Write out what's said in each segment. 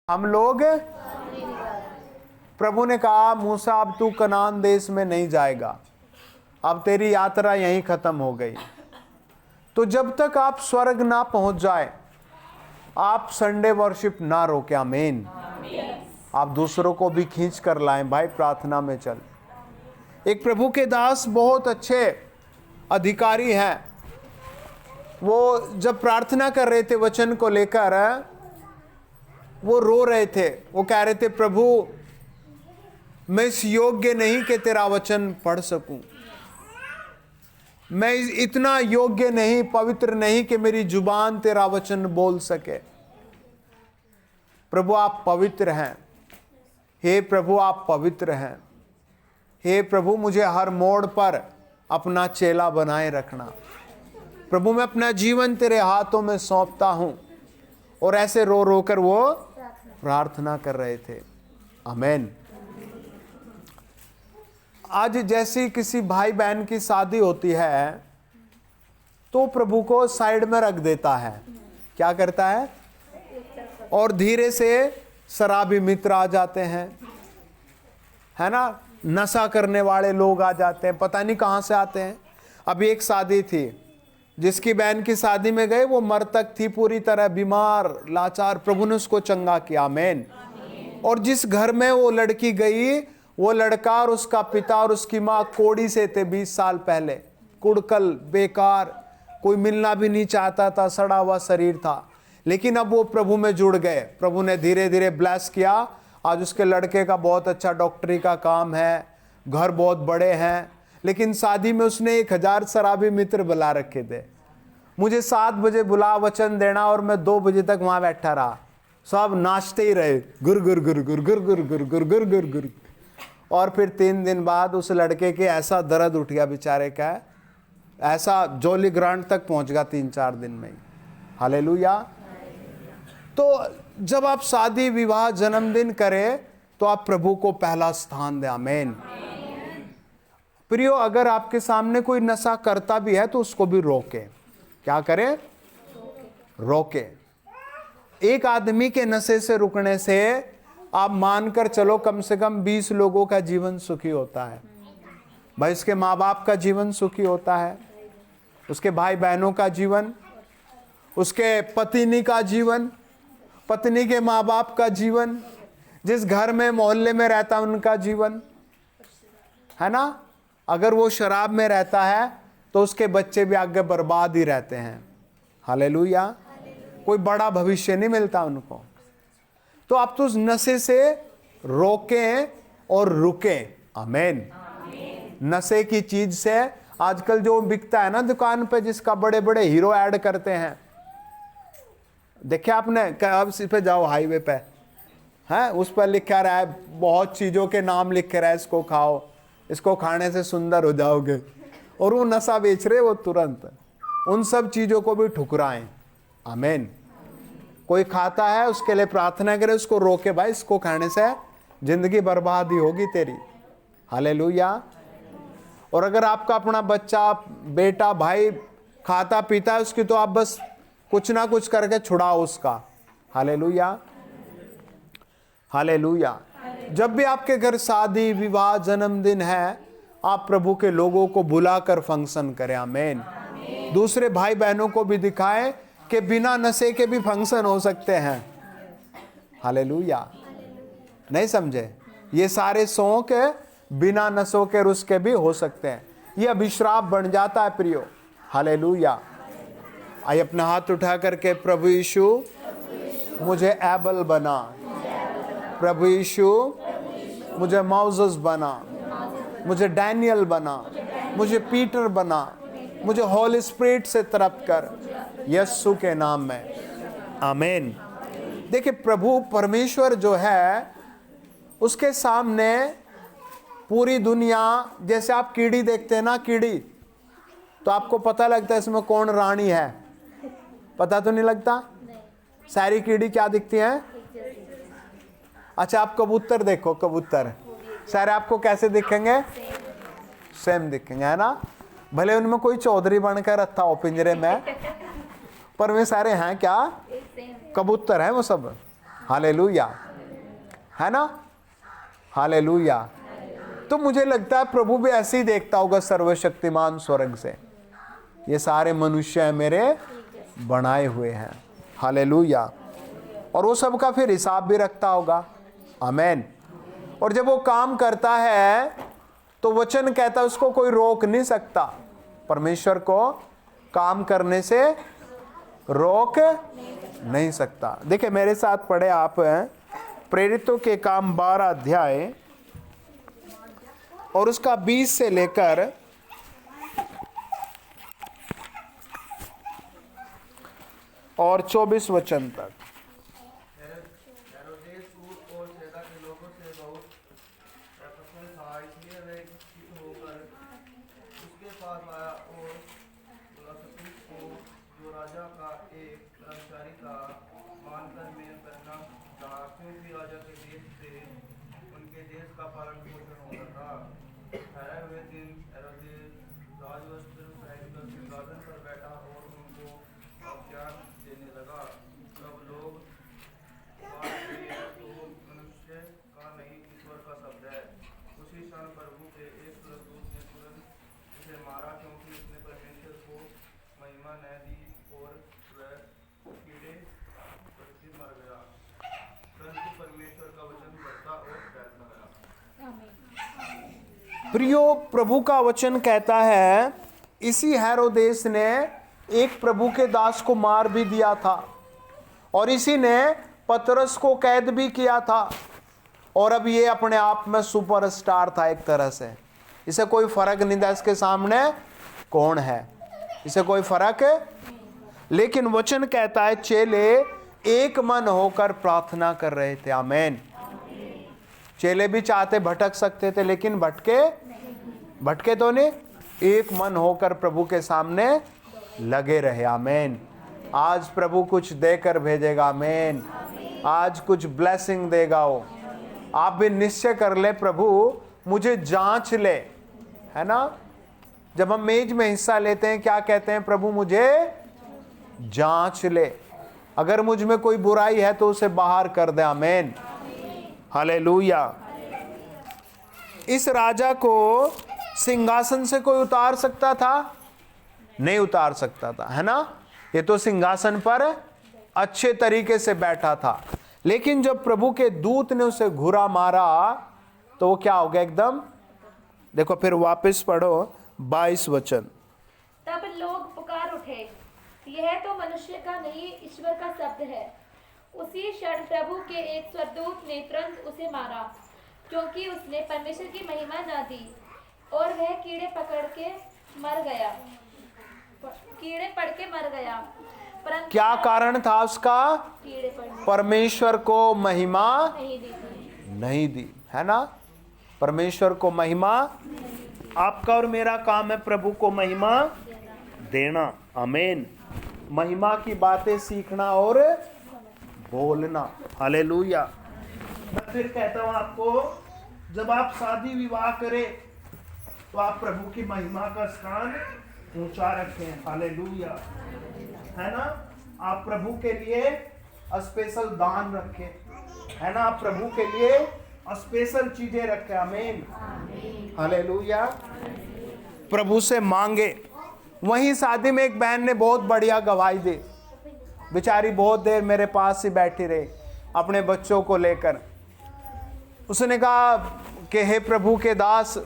हम लोग, प्रभु ने कहा मूसा अब तू कनान देश में नहीं जाएगा, अब तेरी यात्रा यहीं खत्म हो गई। तो जब तक आप स्वर्ग ना पहुंच जाए आप संडे वर्शिप ना रोके। आमीन। आप दूसरों को भी खींच कर लाएं भाई, प्रार्थना में चल। एक प्रभु के दास बहुत अच्छे अधिकारी हैं, वो जब प्रार्थना कर रहे थे वचन को लेकर वो रो रहे थे। वो कह रहे थे प्रभु मैं इस योग्य नहीं कि तेरा वचन पढ़ सकूं, मैं इतना योग्य नहीं, पवित्र नहीं कि मेरी जुबान तेरा वचन बोल सके। प्रभु आप पवित्र हैं, हे प्रभु आप पवित्र हैं। हे प्रभु मुझे हर मोड़ पर अपना चेला बनाए रखना। प्रभु मैं अपना जीवन तेरे हाथों में सौंपता हूं। और ऐसे रो रो कर वो प्रार्थना कर रहे थे। आमीन। आज जैसी किसी भाई बहन की शादी होती है तो प्रभु को साइड में रख देता है। क्या करता है? और धीरे से शराबी मित्र आ जाते हैं, है ना, नशा करने वाले लोग आ जाते हैं, पता नहीं कहां से आते हैं। अभी एक शादी थी, जिसकी बहन की शादी में गए, वो मृतक थी, पूरी तरह बीमार लाचार। प्रभु ने उसको चंगा किया। आमीन। और जिस घर में वो लड़की गई, वो लड़का और उसका पिता और उसकी माँ कोड़ी से थे 20 साल पहले, कुड़कल बेकार, कोई मिलना भी नहीं चाहता था, सड़ा हुआ शरीर था। लेकिन अब वो प्रभु में जुड़ गए। प्रभु ने धीरे धीरे ब्लेस किया। आज उसके लड़के का बहुत अच्छा डॉक्टरी का काम है, घर बहुत बड़े हैं। लेकिन शादी में उसने 1000 शराबी मित्र बुला रखे थे। मुझे 7 बजे बुला वचन देना और मैं 2 बजे तक वहां बैठा रहा। सब नाचते ही रहे, गुर गुर गुर गुर गुर गुर गुर गुर गुर गुर गुर। और फिर 3 दिन बाद उस लड़के के ऐसा दर्द उठ गया बेचारे का, ऐसा जॉली ग्रांट तक पहुंच गया 3-4 दिन में ही। हालेलुया। तो जब आप शादी विवाह जन्मदिन करें तो आप प्रभु को पहला स्थान दें। आमीन। प्रियो, अगर आपके सामने कोई नशा करता भी है तो उसको भी रोके। क्या करें? रोके। एक आदमी के नशे से रुकने से आप मानकर चलो कम से कम 20 लोगों का जीवन सुखी होता है। भाई उसके माँ बाप का जीवन सुखी होता है, उसके भाई बहनों का जीवन, उसके पत्नी का जीवन, पत्नी के माँ बाप का जीवन, जिस घर में मोहल्ले में रहता उनका जीवन, है ना। अगर वो शराब में रहता है तो उसके बच्चे भी आगे बर्बाद ही रहते हैं। हालेलुया। कोई बड़ा भविष्य नहीं मिलता उनको। तो आप तो उस नशे से रोकें और रुकें। आमीन। नशे की चीज से आजकल जो बिकता है ना दुकान पे, जिसका बड़े बड़े हीरो ऐड करते हैं, देखे आपने? अब इस पे जाओ हाईवे पे, है उस पर लिखा रहा है, बहुत चीजों के नाम लिखे रहा है, इसको खाओ, इसको खाने से सुंदर हो जाओगे। और वो नशा बेच रहे वो तुरंत उन सब चीजों को भी ठुकराएं। आमीन। कोई खाता है उसके लिए प्रार्थना करे, उसको रोके, भाई इसको खाने से जिंदगी बर्बाद ही होगी तेरी। हालेलुया। और अगर आपका अपना बच्चा, बेटा, भाई खाता पीता है, उसकी तो आप बस कुछ ना कुछ करके छुड़ाओ उसका। हालेलुया। हालेलुया। जब भी आपके घर शादी विवाह जन्मदिन है, आप प्रभु के लोगों को बुलाकर फंक्शन करें। आमीन। दूसरे भाई बहनों को भी दिखाएं कि बिना नशे के भी फंक्शन हो सकते हैं। हालेलुया। नहीं समझे? ये सारे शौक बिना नशों के रुस्के भी हो सकते हैं। ये अभिश्राप बन जाता है प्रियो। हालेलुया। आइए अपना हाथ उठा करके, प्रभु यीशु मुझे एबल बना, प्रभु यीशु मुझे मौसेस बना, मुझे डैनियल बना, मुझे पीटर बना, मुझे होली स्पिरिट से तरप कर, यीशु के नाम में। आमीन। देखिए प्रभु परमेश्वर जो है उसके सामने पूरी दुनिया, जैसे आप कीड़ी देखते हैं ना, कीड़ी, तो आपको पता लगता है इसमें कौन रानी है? पता तो नहीं लगता? सारी कीड़ी क्या दिखती हैं? अच्छा आप कबूतर देखो, कबूतर सारे आपको कैसे दिखेंगे? सेम दिखेंगे, है ना। भले उनमें कोई चौधरी बनकर रखा हो पिंजरे में, पर वे सारे हैं क्या? कबूतर हैं वो सब। हालेलुया, है ना, हालेलुया। तो मुझे लगता है प्रभु भी ऐसे ही देखता होगा सर्वशक्तिमान स्वर्ग से, ये सारे मनुष्य हैं मेरे बनाए हुए हैं, हालेलुया। और वो सबका फिर हिसाब भी रखता होगा, आमेन। और जब वो काम करता है तो वचन कहता है उसको कोई रोक नहीं सकता, परमेश्वर को काम करने से रोक नहीं सकता। देखिए मेरे साथ पढ़े आप प्रेरितों के काम 12 अध्याय और उसका 20 से लेकर और 24 वचन तक। प्रियो, प्रभु का वचन कहता है इसी हेरोदेस ने एक प्रभु के दास को मार भी दिया था और इसी ने पतरस को कैद भी किया था, और अब ये अपने आप में सुपरस्टार था एक तरह से। इसे कोई फर्क नहीं था इसके सामने कौन है, इसे कोई फर्क है। लेकिन वचन कहता है चेले एक मन होकर प्रार्थना कर रहे थे, आमेन। चेले भी चाहते भटक सकते थे, लेकिन भटके तो नहीं, एक मन होकर प्रभु के सामने लगे रहे, आमेन। आज प्रभु कुछ देकर भेजेगा, आमेन। आज कुछ ब्लेसिंग देगा वो। आप भी निश्चय कर ले प्रभु मुझे जांच ले, है ना। जब हम मेज में हिस्सा लेते हैं क्या कहते हैं, प्रभु मुझे जांच ले, अगर मुझ में कोई बुराई है तो उसे बाहर कर दे, आमेन, हालेलुया। इस राजा को सिंहासन से कोई उतार सकता था? नहीं उतार सकता था, है ना। ये तो सिंहासन पर अच्छे तरीके से बैठा था, लेकिन जब प्रभु के दूत ने उसे घुरा मारा तो वो क्या हो गया एकदम। देखो फिर वापस पढ़ो 22 वचन। तब लोग पुकार उठे, यह तो मनुष्य का नहीं ईश्वर का शब्द है। उसी क्षण प्रभु के एक स्वर्गदूत ने तुरंत उसे मारा, क्योंकि उसने परमेश्वर की महिमा न दी, और वह कीड़े पड़ के मर गया। क्या कारण था उसका? कीड़े पड़ने, परमेश्वर को महिमा नहीं दी, है ना। परमेश्वर को महिमा, आपका और मेरा काम है प्रभु को महिमा देना, आमीन। महिमा की बातें सीखना और बोलना, हालेलुया। मैं फिर कहता हूं आपको, जब आप शादी विवाह करें तो आप प्रभु की महिमा का स्थान ऊंचा रखें, हालेलुया, है ना। आप प्रभु के लिए स्पेशल दान रखें, है ना। आप प्रभु के लिए स्पेशल चीजें रखें, आमीन, हालेलुया। प्रभु से मांगे। वहीं शादी में एक बहन ने बहुत बढ़िया गवाही दी, बेचारी बहुत देर मेरे पास ही बैठी रही अपने बच्चों को लेकर। उसने कहा कि हे प्रभु के दास,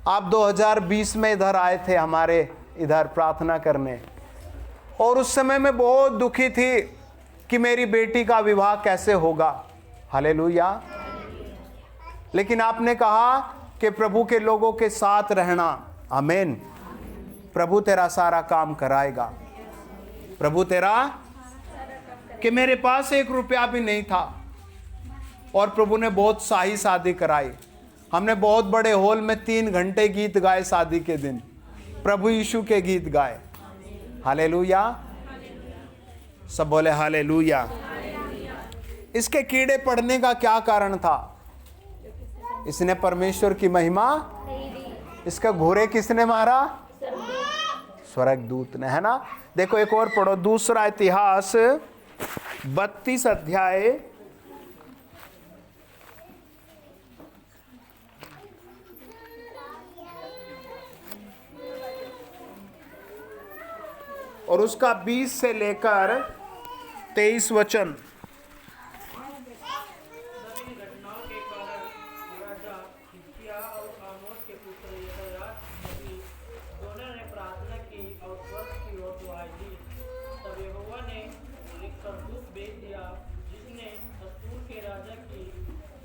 आप 2020 में इधर आए थे हमारे इधर प्रार्थना करने, और उस समय मैं बहुत दुखी थी कि मेरी बेटी का विवाह कैसे होगा, हालेलुया। लेकिन आपने कहा कि प्रभु के लोगों के साथ रहना, आमीन। प्रभु तेरा सारा काम कराएगा। प्रभु तेरा, कि मेरे पास 1 रुपया भी नहीं था और प्रभु ने बहुत शाही शादी कराई। हमने बहुत बड़े हॉल में 3 घंटे गीत गाए शादी के दिन, प्रभु यीशु के गीत गाए, हालेलुया। सब बोले हालेलुया। इसके कीड़े पड़ने का क्या कारण था? इसने परमेश्वर की महिमा, इसका घोड़े किसने मारा? स्वर्गदूत ने, है ना। देखो एक और पढ़ो, दूसरा इतिहास 32 अध्याय और उसका 20 से लेकर 23 वचन। इन घटनाओं के कारण राजा हिजकिय्याह और आमोस के पुत्र यशायाह नबी दोनों ने प्रार्थना की और स्वर्ग की ओर दुआई दी। तब यहोवा ने एक स्वर्गदूत भेज दिया जिसने अश्शूर के राजा की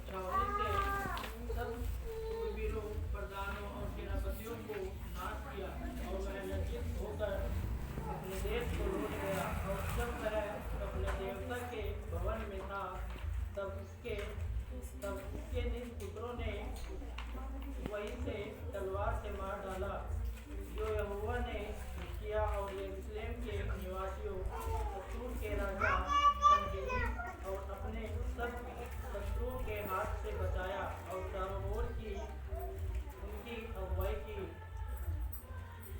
छावनी से सब शूरवीरों, प्रधानों और सेनापतियों को नाश किया और वह लज्जित होकर अपने देश को लौट गया। और जब वह अपने देवता के भवन में था तब उसके निज पुत्रों ने वहीं से तलवार से मार डाला, जो यहोवा ने किया और यरूशलेम के निवासियों, अश्शूर के राजा सनहेरीब और अपने सब शत्रुओं के हाथ से बचाया और चारों ओर की उनकी अगुवाई की।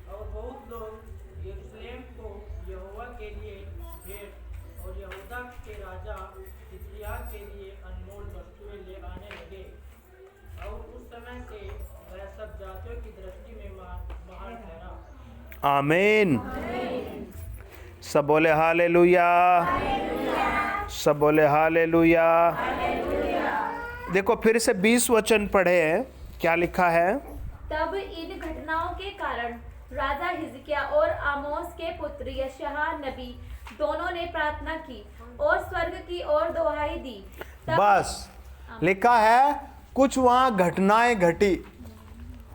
और बहुत लोग यरूशलेम को यहोवा के लिए भेंट और यहूदा के राजा हिजकिय्याह के लिए अनमोल वस्तुएं ले आने लगे। और उस समय से वह सब जातियों की दृष्टि में महान ठहरा। आमीन। सब बोले हालेलुया, सब बोले हालेलुया। देखो फिर से 20 वचन पढ़े, क्या लिखा है? तब इन घटनाओं के कारण राजा हिजकिय्याह और आमोस के पुत्र यशायाह नबी दोनों ने प्रार्थना की और स्वर्ग की ओर दुहाई दी। बस लिखा है कुछ वहां घटनाएं घटी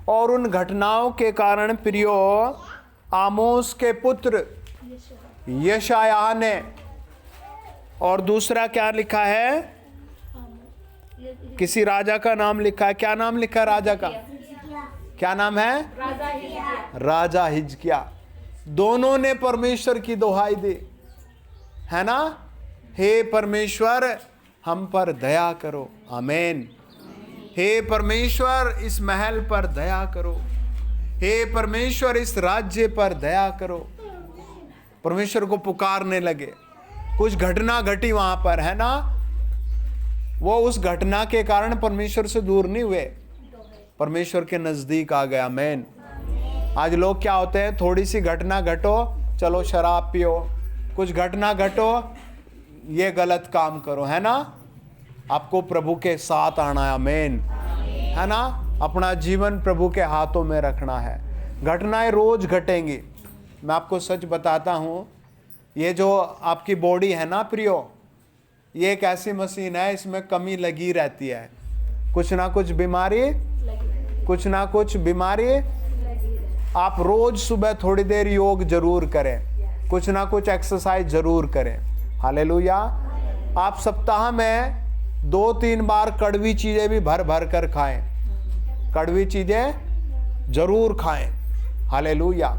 और उन घटनाओं के कारण प्रियो आमोस के पुत्र यशायाह ने, और दूसरा क्या लिखा है? किसी राजा का नाम लिखा है। क्या नाम लिखा है राजा का? क्या नाम है? राजा हिजकिय्याह। राजा हिजकिय्याह। दोनों ने परमेश्वर की दुहाई दी, है ना? हे परमेश्वर हम पर दया करो। आमीन। हे परमेश्वर इस महल पर दया करो। हे परमेश्वर इस राज्य पर दया करो। परमेश्वर को पुकारने लगे। कुछ घटना घटी वहां पर, है ना? वो उस घटना के कारण परमेश्वर से दूर नहीं हुए, परमेश्वर के नजदीक आ गया। आमीन। आज लोग क्या होते हैं, थोड़ी सी घटना घटो चलो शराब पियो, कुछ घटना घटो ये गलत काम करो, है ना? आपको प्रभु के साथ आना है। आमीन, है ना? अपना जीवन प्रभु के हाथों में रखना है। घटनाएं रोज घटेंगी। मैं आपको सच बताता हूँ, ये जो आपकी बॉडी है ना प्रियो, ये एक ऐसी मशीन है, इसमें कमी लगी रहती है। कुछ ना कुछ बीमारी। आप रोज सुबह थोड़ी देर योग जरूर करें, कुछ ना कुछ एक्सरसाइज जरूर करें। हालेलुया। आप सप्ताह में 2-3 बार कड़वी चीजें भी भर भर कर खाएं, कड़वी चीजें जरूर खाएं। हालेलुया।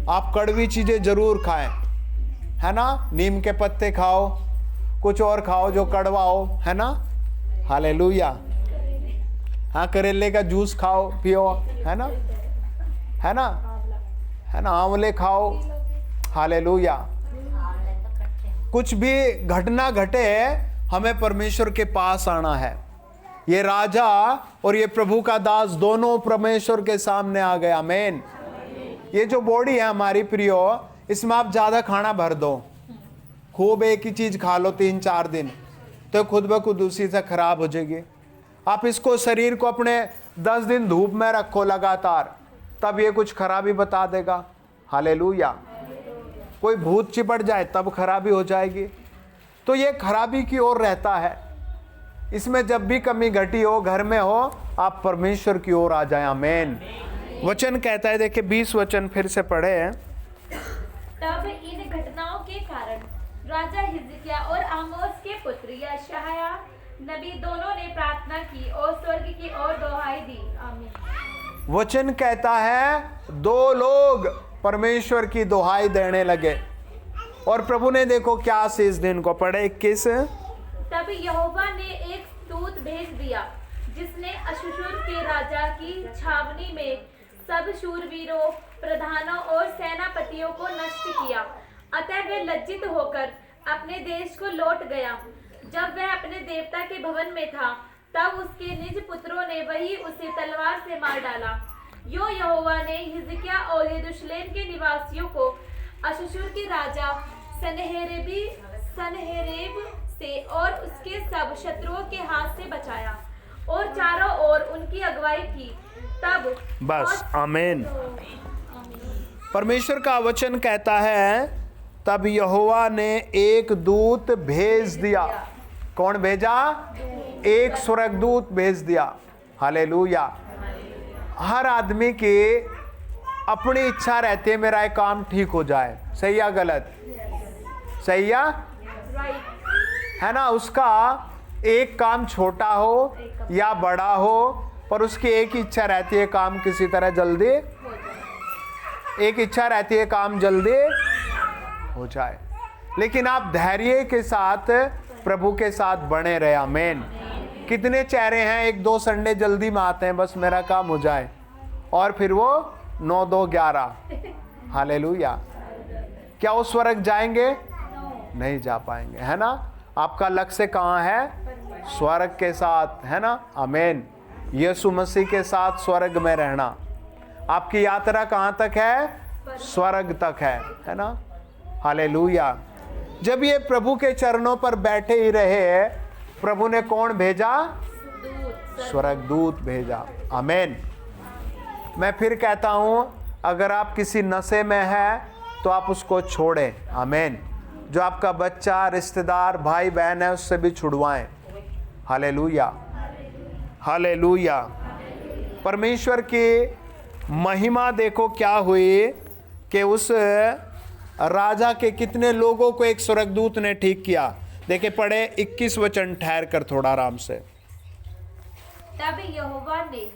आप कड़वी चीजें जरूर खाएं, है ना? नीम के पत्ते खाओ, कुछ और खाओ जो कड़वा हो, है ना? हालेलुया। हाँ, करेले का जूस खाओ पियो, है ना? है ना? है ना? आंवले खाओ। हालेलुया। कुछ भी घटना घटे, हमें परमेश्वर के पास आना है। ये राजा और ये प्रभु का दास दोनों परमेश्वर के सामने आ गए। आमीन। ये जो बॉडी है हमारी प्रियो, इसमें आप ज्यादा खाना भर दो, खूब एक ही चीज खा लो 3-4 दिन, तो खुद ब खुद उसी से खराब हो जाएगी। आप इसको, शरीर को अपने 10 दिन धूप में रखो लगातार, तब ये कुछ खराबी बता देगा। हालेलुया। कोई भूत चिपट जाए तब खराबी हो जाएगी। तो ये खराबी की ओर रहता है। इसमें जब भी कमी घटी हो, घर में हो, आप परमेश्वर की ओर आ जाए। आमीन। वचन कहता है, देखिए 20 वचन फिर से पढ़े हैं। तब इन घटनाओं के कारण राजा हिजकिय्याह और आमोस के पुत्र यशायाह नबी दोनों ने प्रार्थना की और स्वर्ग की ओर दुहाई दी। आमीन। वचन कहता है 2 लोग परमेश्वर की दुहाई देने लगे, और प्रभु ने देखो क्या से इस दिन को पढ़े 21। तब यहोवा ने एक दूत भेज दिया जिसने अश्शूर के राजा की छावनी में सब शूरवीरों, प्रधानों और सेनापतियों को नष्ट किया। अतः वह लज्जित होकर अपने देश को लौट गया। जब वह अपने देवता के भवन में था, तब उसके निज पुत्रों ने वही उसे तलवार से मार डाला। यो यहोवा ने हिजकिय्याह और यरूशलेम के निवासियों को अश्शूर के राजा सनहेरेब से और उसके सब शत्रुओं के हाथ से बचाया और चारों ओर उनकी अगुवाई की। तब बस आमीन। परमेश्वर का वचन कहता है तब यहोवा ने एक दूत भेज दिया। कौन भेजा? एक स्वर्गदूत भेज दिया। हालेलुया। हर आदमी की अपनी इच्छा रहती है मेरा एक काम ठीक हो जाए। सही या गलत? सही या है ना? उसका एक काम छोटा हो या बड़ा हो, पर उसकी एक इच्छा रहती है काम किसी तरह जल्दी, एक इच्छा रहती है काम जल्दी हो जाए। लेकिन आप धैर्य के साथ प्रभु के साथ बने रहे। आमीन। कितने चेहरे हैं, एक दो संडे जल्दी में आते हैं बस मेरा काम हो जाए, और फिर वो 9 2 11। हालेलुया। क्या वो स्वर्ग जाएंगे? नहीं जा पाएंगे, है ना? आपका लक्ष्य कहाँ है? स्वर्ग के साथ, है ना? आमीन। यीशु मसीह के साथ स्वर्ग में रहना। आपकी यात्रा कहाँ तक है? स्वर्ग तक है ना? हालेलुया। जब ये प्रभु के चरणों पर बैठे ही रहे, प्रभु ने कौन भेजा? स्वर्गदूत भेजा। आमीन। मैं फिर कहता हूं, अगर आप किसी नशे में हैं तो आप उसको छोड़ें। आमीन। जो आपका बच्चा, रिश्तेदार, भाई बहन है उससे भी छुड़वाएं। हालेलुया। हालेलुया। परमेश्वर की महिमा देखो क्या हुई कि उस राजा के कितने लोगों को एक स्वर्गदूत ने ठीक किया। देखे पढ़े 21 वचन, ठहर कर थोड़ा आराम से। तब यहोवा ने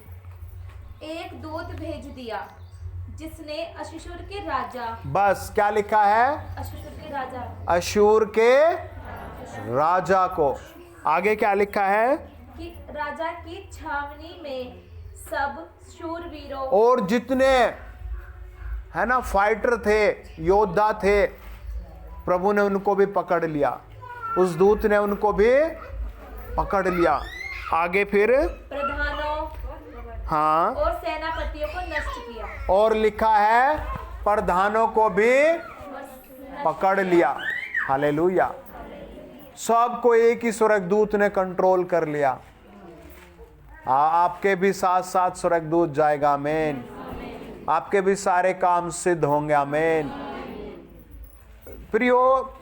एक दूत भेज दिया जिसने अश्शूर के राजा, बस क्या लिखा है? अश्शूर के राजा, अश्शूर के राजा को। आगे क्या लिखा है? कि राजा की छावनी में सब शूरवीरों और जितने है ना फाइटर थे, योद्धा थे, प्रभु ने उनको भी पकड़ लिया। उस दूत ने उनको भी पकड़ लिया। आगे फिर प्रधानों हाँ, और सेनापतियों को नष्ट किया। और लिखा है प्रधानों को भी पकड़ लिया। हालेलुया। सबको एक ही स्वर्गदूत ने कंट्रोल कर लिया। आपके भी साथ साथ स्वर्गदूत जाएगा। आमीन। आपके भी सारे काम सिद्ध होंगे। आमीन। प्रियो,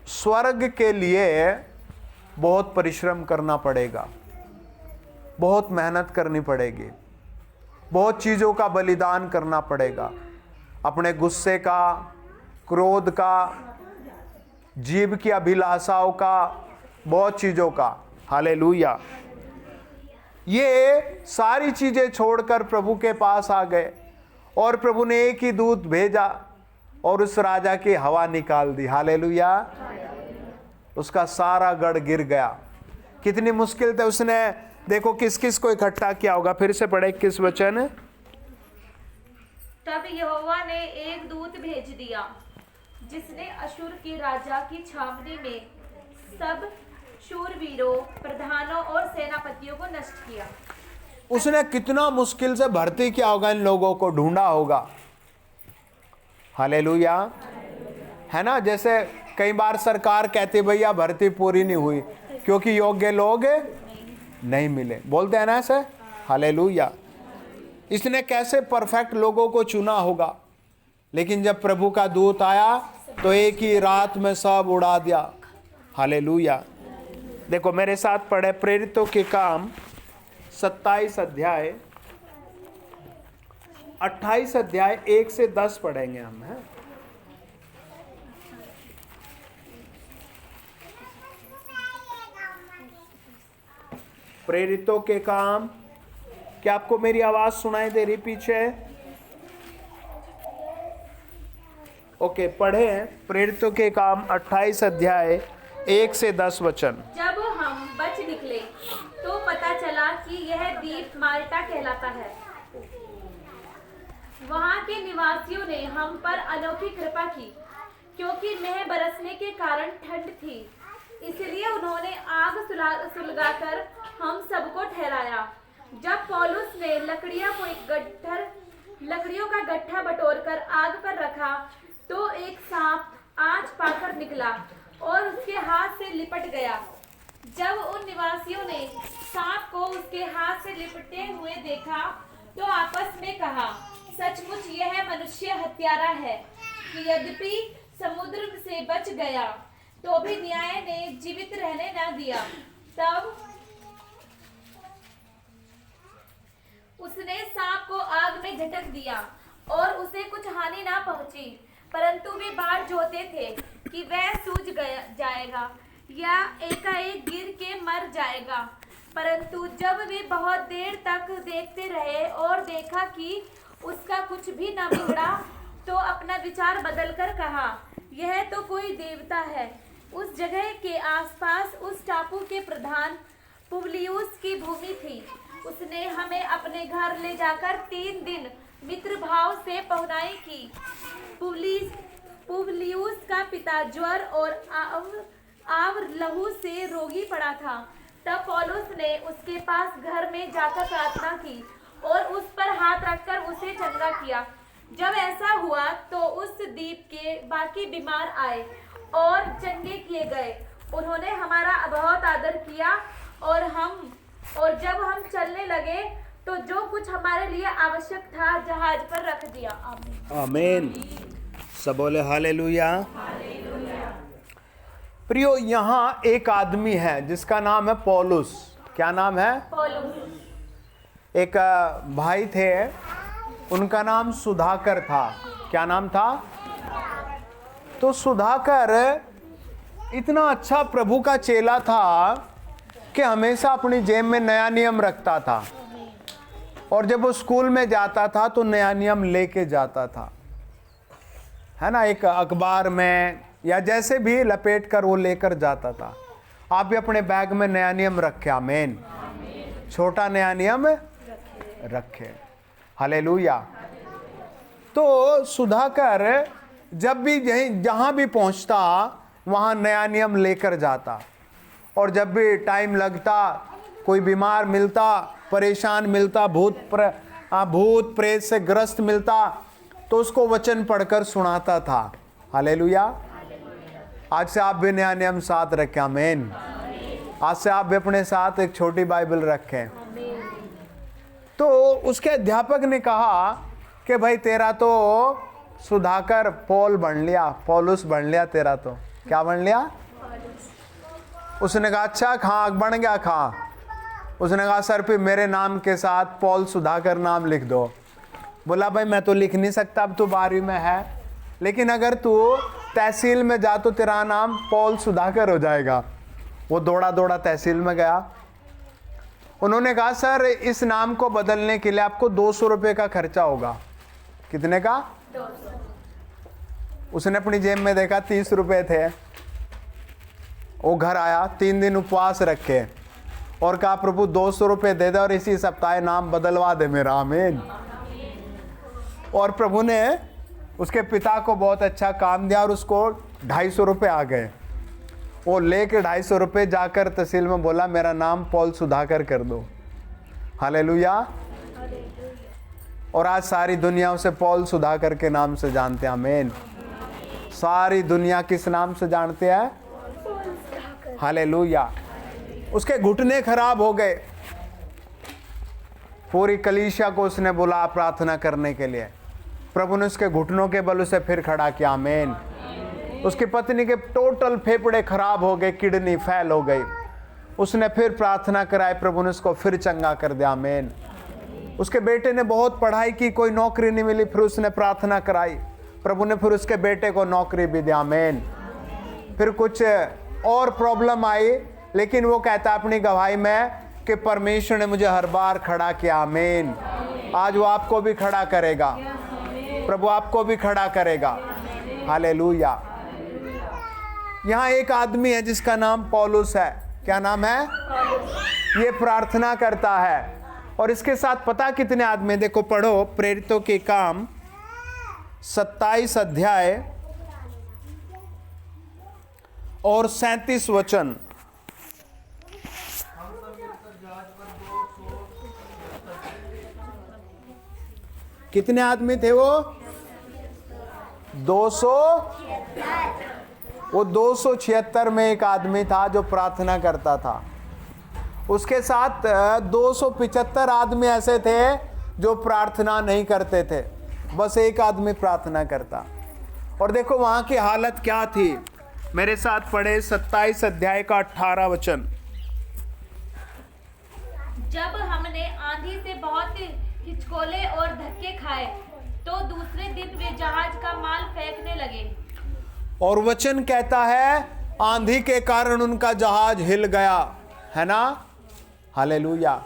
स्वर्ग के लिए बहुत परिश्रम करना पड़ेगा, बहुत मेहनत करनी पड़ेगी, बहुत चीज़ों का बलिदान करना पड़ेगा। अपने गुस्से का, क्रोध का, जीव की अभिलाषाओं का, बहुत चीज़ों का। हालेलुया। ये सारी चीज़ें छोड़कर प्रभु के पास आ गए और प्रभु ने एक ही दूत भेजा और उस राजा की हवा निकाल दी। हालेलुया। उसका सारा गढ़ गिर गया। कितनी मुश्किल थे। उसने देखो किस किस को इकट्ठा किया होगा। फिर से पढ़े 21 वचन। तब यहोवा ने एक दूत भेज दिया जिसने अश्शूर के राजा की छावनी में सब शूरवीरों, प्रधानों और सेनापतियों को नष्ट किया। उसने कितना मुश्किल से भर्ती किया होगा, इन लोगों को ढूंढा होगा। हालेलुया। है ना? जैसे कई बार सरकार कहती भैया भर्ती पूरी नहीं हुई क्योंकि योग्य लोग नहीं मिले, बोलते हैं ना ऐसे। हालेलुया। इसने कैसे परफेक्ट लोगों को चुना होगा, लेकिन जब प्रभु का दूत आया तो एक ही रात में सब उड़ा दिया। हालेलुया। देखो मेरे साथ पढ़े प्रेरितों के काम 27 अध्याय 28 अध्याय 1 से 10 पढ़ेंगे हम। हैं प्रेरितों के काम। क्या आपको मेरी आवाज सुनाई दे रही पीछे? ओके, पढ़े प्रेरितों के काम 28 अध्याय 1 से 10 वचन। जब हम बच निकले तो पता चला कि यह द्वीप माल्टा कहलाता है। वहां के निवासियों ने हम पर अनोखी कृपा की, क्योंकि मेह बरसने के कारण ठंड थी। इसलिए उन्होंने आग सुलगाकर हम सबको ठहराया। जब पौलुस ने लकड़ियों का गट्ठा बटोरकर आग पर रखा तो एक सांप आँच पाकर निकला और उसके हाथ से लिपट गया। जब उन निवासियों ने सांप को उसके हाथ से लिपटे हुए देखा तो आपस में कहा, सचमुच यह मनुष्य हत्यारा है। कि यद्यपि समुद्र से बच गया तो भी न्याय ने जीवित रहने न दिया। तब उसने सांप को आग में झटक दिया और उसे कुछ हानि ना पहुंची, परंतु वे बाट जोहते थे कि वह सूझ जाएगा या एकाएक गिर के मर जाएगा। परंतु जब वे बहुत देर तक देखते रहे और देखा कि उसका कुछ भी न बिगड़ा, तो अपना विचार बदलकर कहा, यह तो कोई देवता है। उस जगह के आसपास उस टापू के प्रधान पुबलियुस की भूमि थी। उसने हमें अपने घर ले जाकर 3 दिन मित्र भाव से पहुनाई की। पुबलियुस का पिता ज्वर और आवर लहू से रोगी पड़ा था। तब पौलुस ने उसके पास घर में जाकर प्रार्थना की और उस पर हाथ रखकर उसे चंगा किया। जब ऐसा हुआ तो उस द्वीप के बाकी बीमार आए और चंगे किए गए। उन्होंने हमारा बहुत आदर किया और जब हम चलने लगे तो जो कुछ हमारे लिए आवश्यक था जहाज पर रख दिया। आमीन। आमीन। सब बोले हालेलुया। प्रियो, यहाँ एक आदमी है जिसका नाम है पौलुस। क्या नाम है? पौलुस। एक भाई थे, उनका नाम सुधाकर था। क्या नाम था? तो सुधाकर इतना अच्छा प्रभु का चेला था कि हमेशा अपनी जेब में नया नियम रखता था, और जब वो स्कूल में जाता था तो नया नियम लेके जाता था, है ना। एक अखबार में या जैसे भी लपेट कर वो लेकर जाता था। आप भी अपने बैग में नया नियम रखे। आमीन। छोटा नया नियम रखे। हालेलुया। तो सुधाकर जब भी जहाँ भी पहुँचता वहाँ नया नियम लेकर जाता, और जब भी टाइम लगता, कोई बीमार मिलता, परेशान मिलता, भूत प्रेत से ग्रस्त मिलता, तो उसको वचन पढ़कर सुनाता था। हालेलुया। आज से आप भी नया नियम साथ रखें। आमीन। आज से आप भी अपने साथ एक छोटी बाइबल रखें। तो उसके अध्यापक ने कहा कि भाई तेरा तो सुधाकर पौलुस बन लिया तेरा तो। क्या बन लिया? उसने कहा अच्छा, खा बन गया खा। उसने कहा सर फिर मेरे नाम के साथ पॉल सुधाकर नाम लिख दो। बोला भाई मैं तो लिख नहीं सकता, अब तो 12वीं में है, लेकिन अगर तू तहसील में जा तो तेरा नाम पॉल सुधाकर हो जाएगा। वो दौड़ा दौड़ा तहसील में गया। उन्होंने कहा सर इस नाम को बदलने के लिए आपको 200 रुपये का खर्चा होगा। कितने का? 200। उसने अपनी जेब में देखा 30 रुपये थे। वो घर आया, 3 दिन उपवास रखे और कहा प्रभु 200 रुपये दे दे और इसी सप्ताह नाम बदलवा दे मेरा। आमीन। और प्रभु ने उसके पिता को बहुत अच्छा काम दिया और उसको 250 रुपये आ गए। वो लेके 250 रुपये जाकर तहसील में बोला मेरा नाम पॉल सुधाकर कर दो। हालेलुया। और आज सारी दुनिया उसे पॉल सुधाकर के नाम से जानते हैं। आमीन। सारी दुनिया किस नाम से जानते हैं? हालेलुया। उसके घुटने खराब हो गए। पूरी कलीसिया को उसने बुला प्रार्थना करने के लिए। प्रभु ने उसके घुटनों के बल उसे फिर खड़ा किया। आमीन। उसकी पत्नी के टोटल फेफड़े खराब हो गए, किडनी फेल हो गई। उसने फिर प्रार्थना कराई, प्रभु ने उसको फिर चंगा कर दिया। आमीन। उसके बेटे ने बहुत पढ़ाई की, कोई नौकरी नहीं मिली, फिर उसने प्रार्थना कराई, प्रभु ने फिर उसके बेटे को नौकरी भी दिया। आमीन। फिर कुछ और प्रॉब्लम आई, लेकिन वो कहता अपनी गवाही में कि परमेश्वर ने मुझे हर बार खड़ा किया। आमीन। आज वो आपको भी खड़ा करेगा। प्रभु आपको भी खड़ा करेगा। हालेलुया। यहाँ एक आदमी है जिसका नाम पौलुस है। क्या नाम है? ये प्रार्थना करता है और इसके साथ पता कितने आदमी? देखो पढ़ो प्रेरितों के काम 27 अध्याय और 37 वचन। कितने आदमी थे वो? वो 276 में एक आदमी था जो प्रार्थना करता था। उसके साथ 275 आदमी ऐसे थे जो प्रार्थना नहीं करते थे, बस एक आदमी प्रार्थना करता। और देखो वहां की हालत क्या थी। मेरे साथ पढ़े 27 अध्याय का 18 वचन। जब हमने आंधी से बहुत हिचकोले और धक्के खाए तो दूसरे दिन वे जहाज का माल फेंकने लगे। और वचन कहता है आंधी के कारण उनका जहाज हिल गया, है ना। हालेलुया।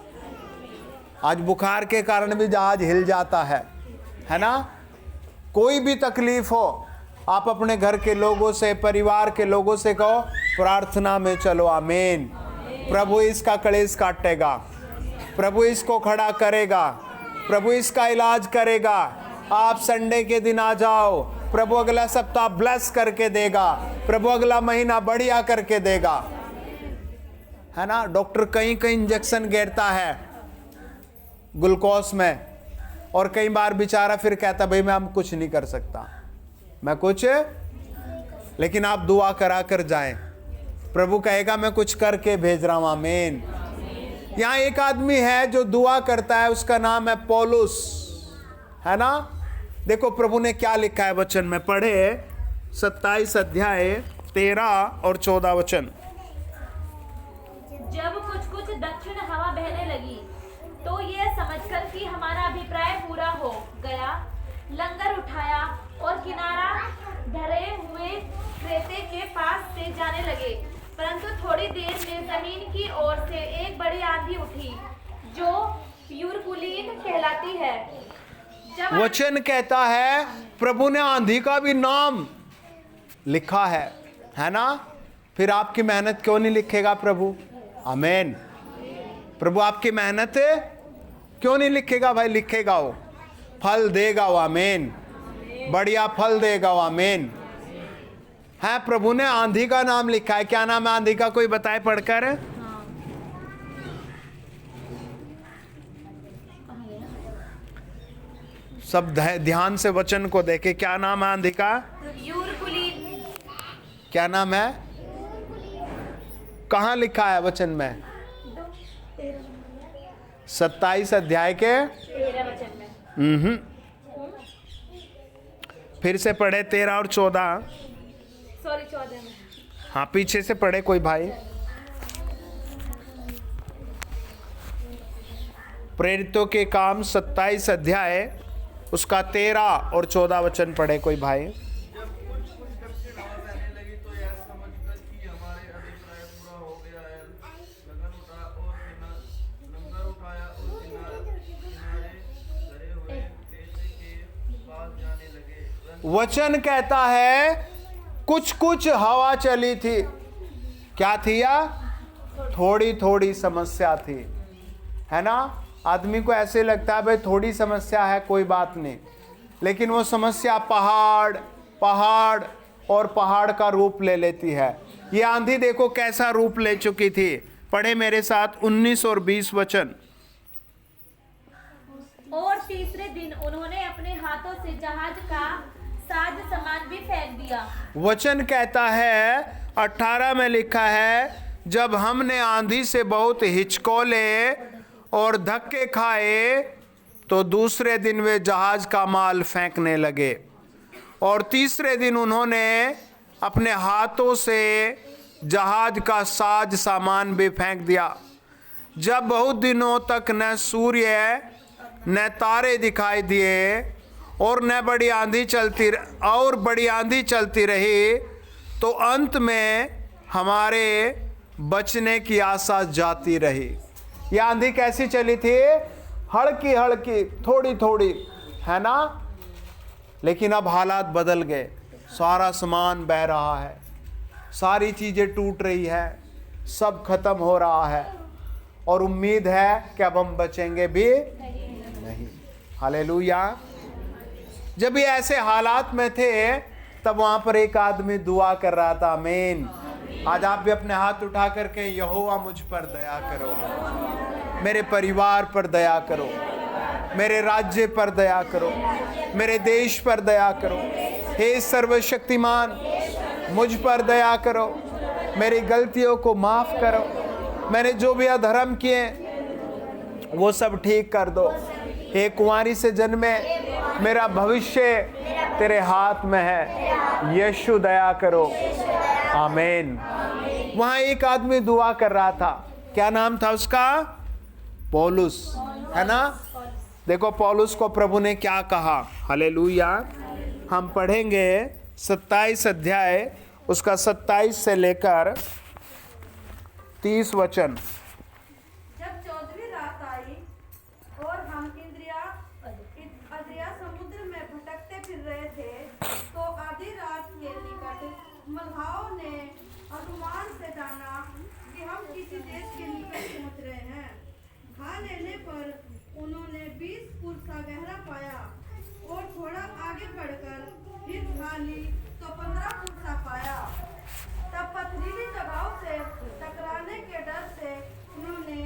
आज बुखार के कारण भी जहाज हिल जाता है ना। कोई भी तकलीफ हो, आप अपने घर के लोगों से, परिवार के लोगों से कहो प्रार्थना में चलो। आमीन। प्रभु इसका कलेश काटेगा, प्रभु इसको खड़ा करेगा, प्रभु इसका इलाज करेगा। आप संडे के दिन आ जाओ, प्रभु अगला सप्ताह ब्लेस करके देगा, प्रभु अगला महीना बढ़िया करके देगा, है ना। डॉक्टर कहीं कहीं इंजेक्शन गिरता है ग्लूकोज में, और कई बार बेचारा फिर कहता भाई मैं अब कुछ नहीं कर सकता, मैं कुछ, लेकिन आप दुआ करा कर जाएं, प्रभु कहेगा मैं कुछ करके भेज रहा हूं। आमीन। यहाँ एक आदमी है जो दुआ करता है, उसका नाम है पौलुस, है ना। देखो प्रभु ने क्या लिखा है वचन में, पढ़े 27 अध्याय 13 और 14 वचन। जब कुछ कुछ दक्षिण हवा बहने लगी तो यह समझकर कि हमारा अभिप्राय पूरा हो गया, लंगर उठाया और किनारा धरे हुए क्रेते के पास से जाने लगे। परंतु थोड़ी देर में जमीन की ओर से एक बड़ी आंधी उठी जो यूरकुलीन कहलाती है। वचन कहता है प्रभु ने आंधी का भी नाम लिखा है ना। फिर आपकी मेहनत क्यों नहीं लिखेगा प्रभु। आमीन। प्रभु आपकी मेहनत क्यों नहीं लिखेगा भाई, लिखेगा वो, फल देगा वो। आमीन। बढ़िया फल देगा वो। आमीन। है प्रभु ने आंधी का नाम लिखा है। क्या नाम है आंधी का, कोई बताए पढ़कर। सब ध्यान से वचन को देखे। क्या नाम है आंधी का। यूरकुलीन। क्या नाम है, कहां लिखा है वचन में। 27 अध्याय के 13 वचन में। फिर से पढ़े 13 और 14। सॉरी 14 में। हाँ पीछे से पढ़े कोई भाई। प्रेरितों के काम 27 अध्याय उसका 13 और 14 वचन पढ़े कोई भाई। जब कुछ कुछ दक्षिण हवा बहने लगी तो यह समझकर कि हमारे अभिप्राय पूरा हो गया है, लंगर उठाया और किनारे धरे हुए क्रेते के पास जाने लगे। वचन कहता है कुछ कुछ हवा चली थी। क्या थी या थोड़ी थोड़ी समस्या थी, है ना। आदमी को ऐसे लगता है भाई थोड़ी समस्या है कोई बात नहीं, लेकिन वो समस्या पहाड़ पहाड़ और पहाड़ का रूप ले लेती है। ये आंधी देखो कैसा रूप ले चुकी थी। पढ़े मेरे साथ 19 और 20 वचन। और तीसरे दिन उन्होंने अपने हाथों से जहाज का साज सामान भी फेंक दिया। वचन कहता है 18 में लिखा है जब हमने आंधी से बहुत हिचकोले और धक्के खाए तो दूसरे दिन वे जहाज का माल फेंकने लगे। और तीसरे दिन उन्होंने अपने हाथों से जहाज का साज सामान भी फेंक दिया। जब बहुत दिनों तक न सूर्य न तारे दिखाई दिए और बड़ी आंधी चलती रही तो अंत में हमारे बचने की आशा जाती रही। यह आंधी कैसी चली थी, हल्की हल्की थोड़ी थोड़ी, है ना। लेकिन अब हालात बदल गए, सारा सामान बह रहा है, सारी चीजें टूट रही है, सब खत्म हो रहा है और उम्मीद है कि अब हम बचेंगे भी नहीं। हालेलुया। जब ये ऐसे हालात में थे तब वहां पर एक आदमी दुआ कर रहा था। आमीन। आज आप भी अपने हाथ उठा करके यहोवा मुझ पर दया करो, मेरे परिवार पर दया करो, मेरे राज्य पर दया करो, मेरे देश पर दया करो, हे सर्वशक्तिमान, मुझ पर दया करो, मेरी गलतियों को माफ करो, मैंने जो भी अधर्म किए वो सब ठीक कर दो। हे कुंवारी से जन्मे, मेरा भविष्य तेरे हाथ में है, यीशु दया करो। आमीन। वहां एक आदमी दुआ कर रहा था, क्या नाम था उसका? पौलुस, है ना? देखो पौलुस को प्रभु ने क्या कहा। हालेलुया। हम पढ़ेंगे 27 अध्याय, उसका 27 से लेकर 30 वचन। जब 14वीं रात आई और हम अद्रिया समुद्र में भटकते फिर रहे थे, तो आधी रात के निकट मल्लाहों ने अनुमान से जाना कि हम किसी देश के निकट पहुंच रहे हैं। खा लेने पर उन्होंने 20 फुट सा गहरा पाया और थोड़ा आगे बढ़कर फिर खा ली तो 15 फुट सा पाया। तब पथरीली जगहों से टकराने के डर से उन्होंने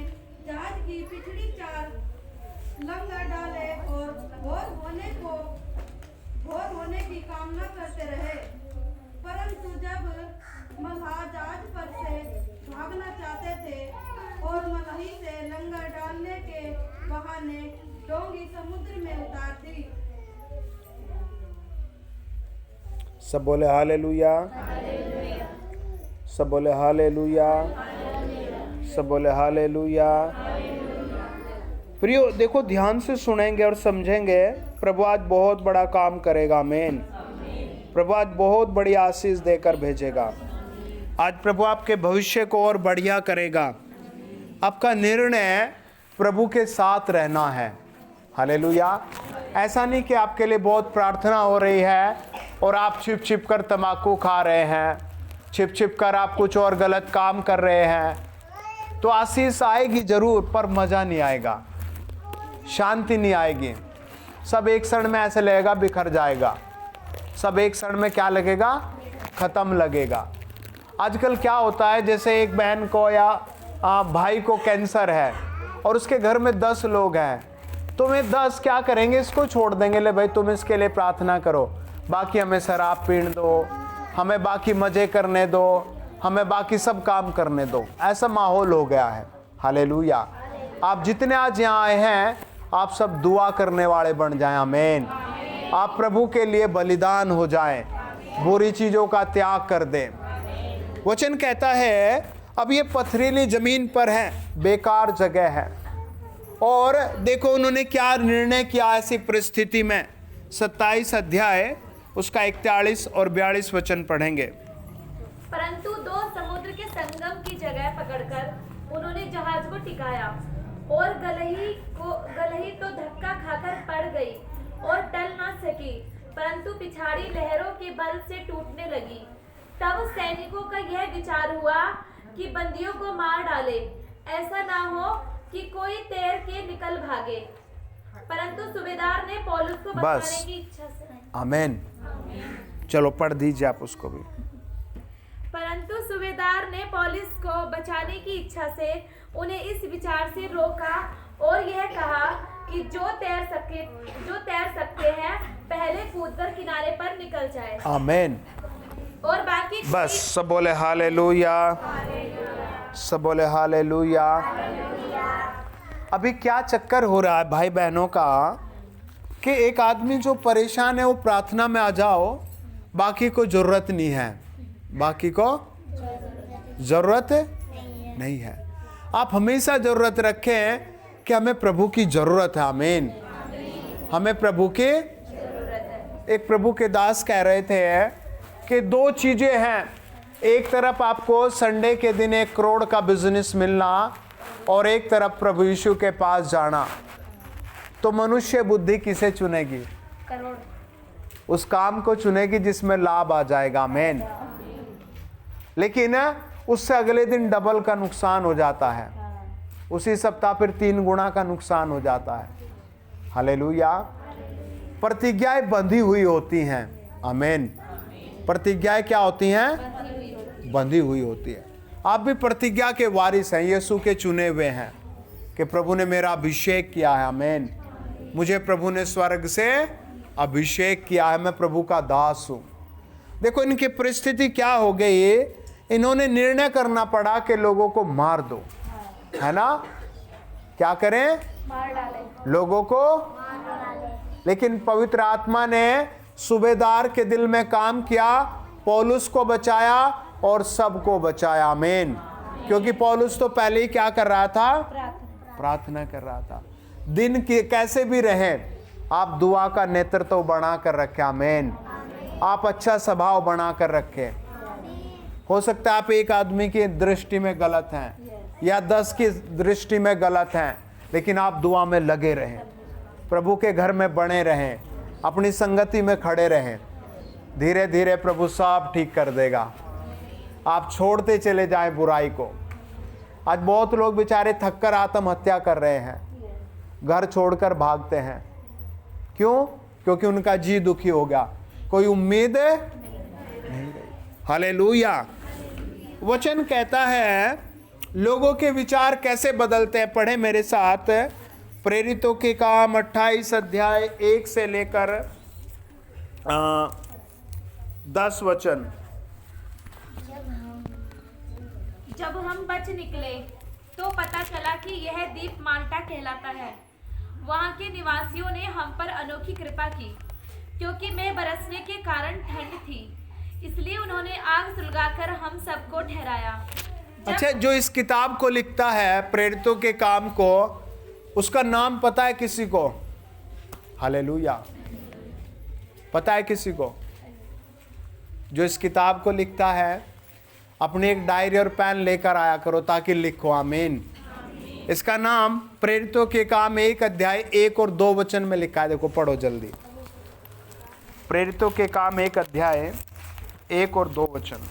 जहाज की पिछली 4 लंगर डाले और भोर होने की कामना करते रहे। परंतु जब मल्लाह जहाज पर से भागना चाहते थे और मलाही से लंगर डालने के बहाने डोंगी समुद्र में उतार दी। सब बोले हालेलुया, सब बोले हालेलुया, सब बोले हालेलुया। प्रियो देखो, ध्यान से सुनेंगे और समझेंगे, प्रभु आज बहुत बड़ा काम करेगा। आमीन। प्रभु आज बहुत बड़ी आशीष देकर भेजेगा। आज प्रभु आपके भविष्य को और बढ़िया करेगा। आपका निर्णय प्रभु के साथ रहना है। हालेलुया। ऐसा नहीं कि आपके लिए बहुत प्रार्थना हो रही है और आप छिप छिप कर तम्बाकू खा रहे हैं, छिप छिप कर आप कुछ और गलत काम कर रहे हैं, तो आशीष आएगी जरूर, पर मज़ा नहीं आएगा, शांति नहीं आएगी। सब एक क्षण में ऐसे लगेगा बिखर जाएगा, सब एक क्षण में क्या लगेगा? ख़त्म लगेगा। आजकल क्या होता है, जैसे एक बहन को या भाई को कैंसर है और उसके घर में 10 लोग हैं, तो वे 10 क्या करेंगे? इसको छोड़ देंगे, ले भाई तुम इसके लिए प्रार्थना करो, बाकी हमें शराब पीने दो, हमें बाकी मज़े करने दो, हमें बाकी सब काम करने दो। ऐसा माहौल हो गया है। हालेलुया। आप जितने आज यहाँ आए हैं, आप सब दुआ करने वाले बन जाएं। आमीन। आप प्रभु के लिए बलिदान हो जाएं, बुरी चीज़ों का त्याग कर दें। वचन कहता है, अब ये पथरीली ज़मीन पर है, बेकार जगह है। और देखो उन्होंने क्या निर्णय किया ऐसी परिस्थिति में। 27 अध्याय उसका 41 और 42 वचन पढ़ेंगे। परंतु 2 समुद्र के संगम की जगह पकड़कर उन्होंने जहाज को टिकाया और गलही तो धक्का खाकर पड़ गई और टल ना सकी, परंतु पिछाड़ी लहरों के बल से टूटने लगी। तब सैनिकों का यह विचार हुआ कि बंदियों को मार डाले, ऐसा ना हो कि कोई तैर के निकल भागे। परंतु सूबेदार ने पौलुस को बचाने की इच्छा से आमीन। चलो पढ़ दीजिए आप उसको भी। परंतु सूबेदार ने पौलुस को बचाने की इच्छा से उन्हें इस विचार से रोका और यह कहा कि जो तैर सकते हैं पहले कूदकर किनारे पर निकल जाए। आमीन। और बाकी बस सब बोले हालेलुया, सब बोले हालेलुया। अभी क्या चक्कर हो रहा है भाई बहनों का कि एक आदमी जो परेशान है वो प्रार्थना में आ जाओ, बाकी को जरूरत नहीं है, बाकी को जरूरत नहीं है। आप हमेशा जरूरत रखें कि हमें प्रभु की जरूरत है। आमीन। हमें प्रभु की, एक प्रभु के दास कह रहे थे कि 2 चीजें हैं, एक तरफ आपको संडे के दिन 1 करोड़ का बिजनेस मिलना और एक तरफ प्रभु यीशु के पास जाना, तो मनुष्य बुद्धि किसे चुनेगी? करोड़। उस काम को चुनेगी जिसमें लाभ आ जाएगा। आमीन। लेकिन उससे अगले दिन डबल का नुकसान हो जाता है, उसी सप्ताह फिर 3 गुना का नुकसान हो जाता है। हालेलुया। प्रतिज्ञाएं बंधी हुई होती हैं। आमीन। प्रतिज्ञाएं क्या होती हैं? बंधी हुई होती है। आप भी प्रतिज्ञा के वारिस हैं, यीशु के चुने हुए हैं कि प्रभु ने मेरा अभिषेक किया है। आमीन। मुझे प्रभु ने स्वर्ग से अभिषेक किया है, मैं प्रभु का दास हूँ। देखो इनकी परिस्थिति क्या हो गई, इन्होंने निर्णय करना पड़ा कि लोगों को मार दो, है ना, क्या करें, मार डाले, लोगों को। लेकिन पवित्र आत्मा ने सूबेदार के दिल में काम किया, पौलुस को बचाया और सबको बचाया। आमीन। क्योंकि पौलुस तो पहले ही क्या कर रहा था, प्रार्थना कर रहा था। दिन की कैसे भी रहे, आप दुआ का नेतृत्व बना कर रखें। आमीन। आप अच्छा स्वभाव बना कर रखें। हो सकता है आप एक आदमी की दृष्टि में गलत हैं या 10 की दृष्टि में गलत हैं, लेकिन आप दुआ में लगे रहें, प्रभु के घर में बने रहें, अपनी संगति में खड़े रहें। धीरे धीरे प्रभु सब ठीक कर देगा। आप छोड़ते चले जाएं बुराई को। आज बहुत लोग बेचारे थक कर आत्महत्या कर रहे हैं, घर छोड़कर भागते हैं। क्यों? क्योंकि उनका जी दुखी हो गया, कोई उम्मीद नहीं रही। हालेलुया। वचन कहता है लोगों के विचार कैसे बदलते हैं। पढ़े मेरे साथ प्रेरितों के काम 28 अध्याय 1 से लेकर 10 वचन। जब हम बच निकले तो पता चला कि यह द्वीप माल्टा कहलाता है। वहाँ के निवासियों ने हम पर अनोखी कृपा की, क्योंकि मैं बरसने के कारण ठंड थी, इसलिए उन्होंने आग सुलगाकर हम सबको ठहराया। अच्छा, जो इस किताब को लिखता है प्रेरितों के काम को, उसका नाम पता है किसी को? हालेलुया। पता है किसी को? जो इस किताब को लिखता है, अपनी एक डायरी और पेन लेकर आया करो ताकि लिखो। आमीन। इसका नाम प्रेरितों के काम 1 अध्याय 1 और 2 वचन में लिखा है। देखो, पढ़ो जल्दी। प्रेरितों के काम 1 अध्याय 1 और 2 वचन।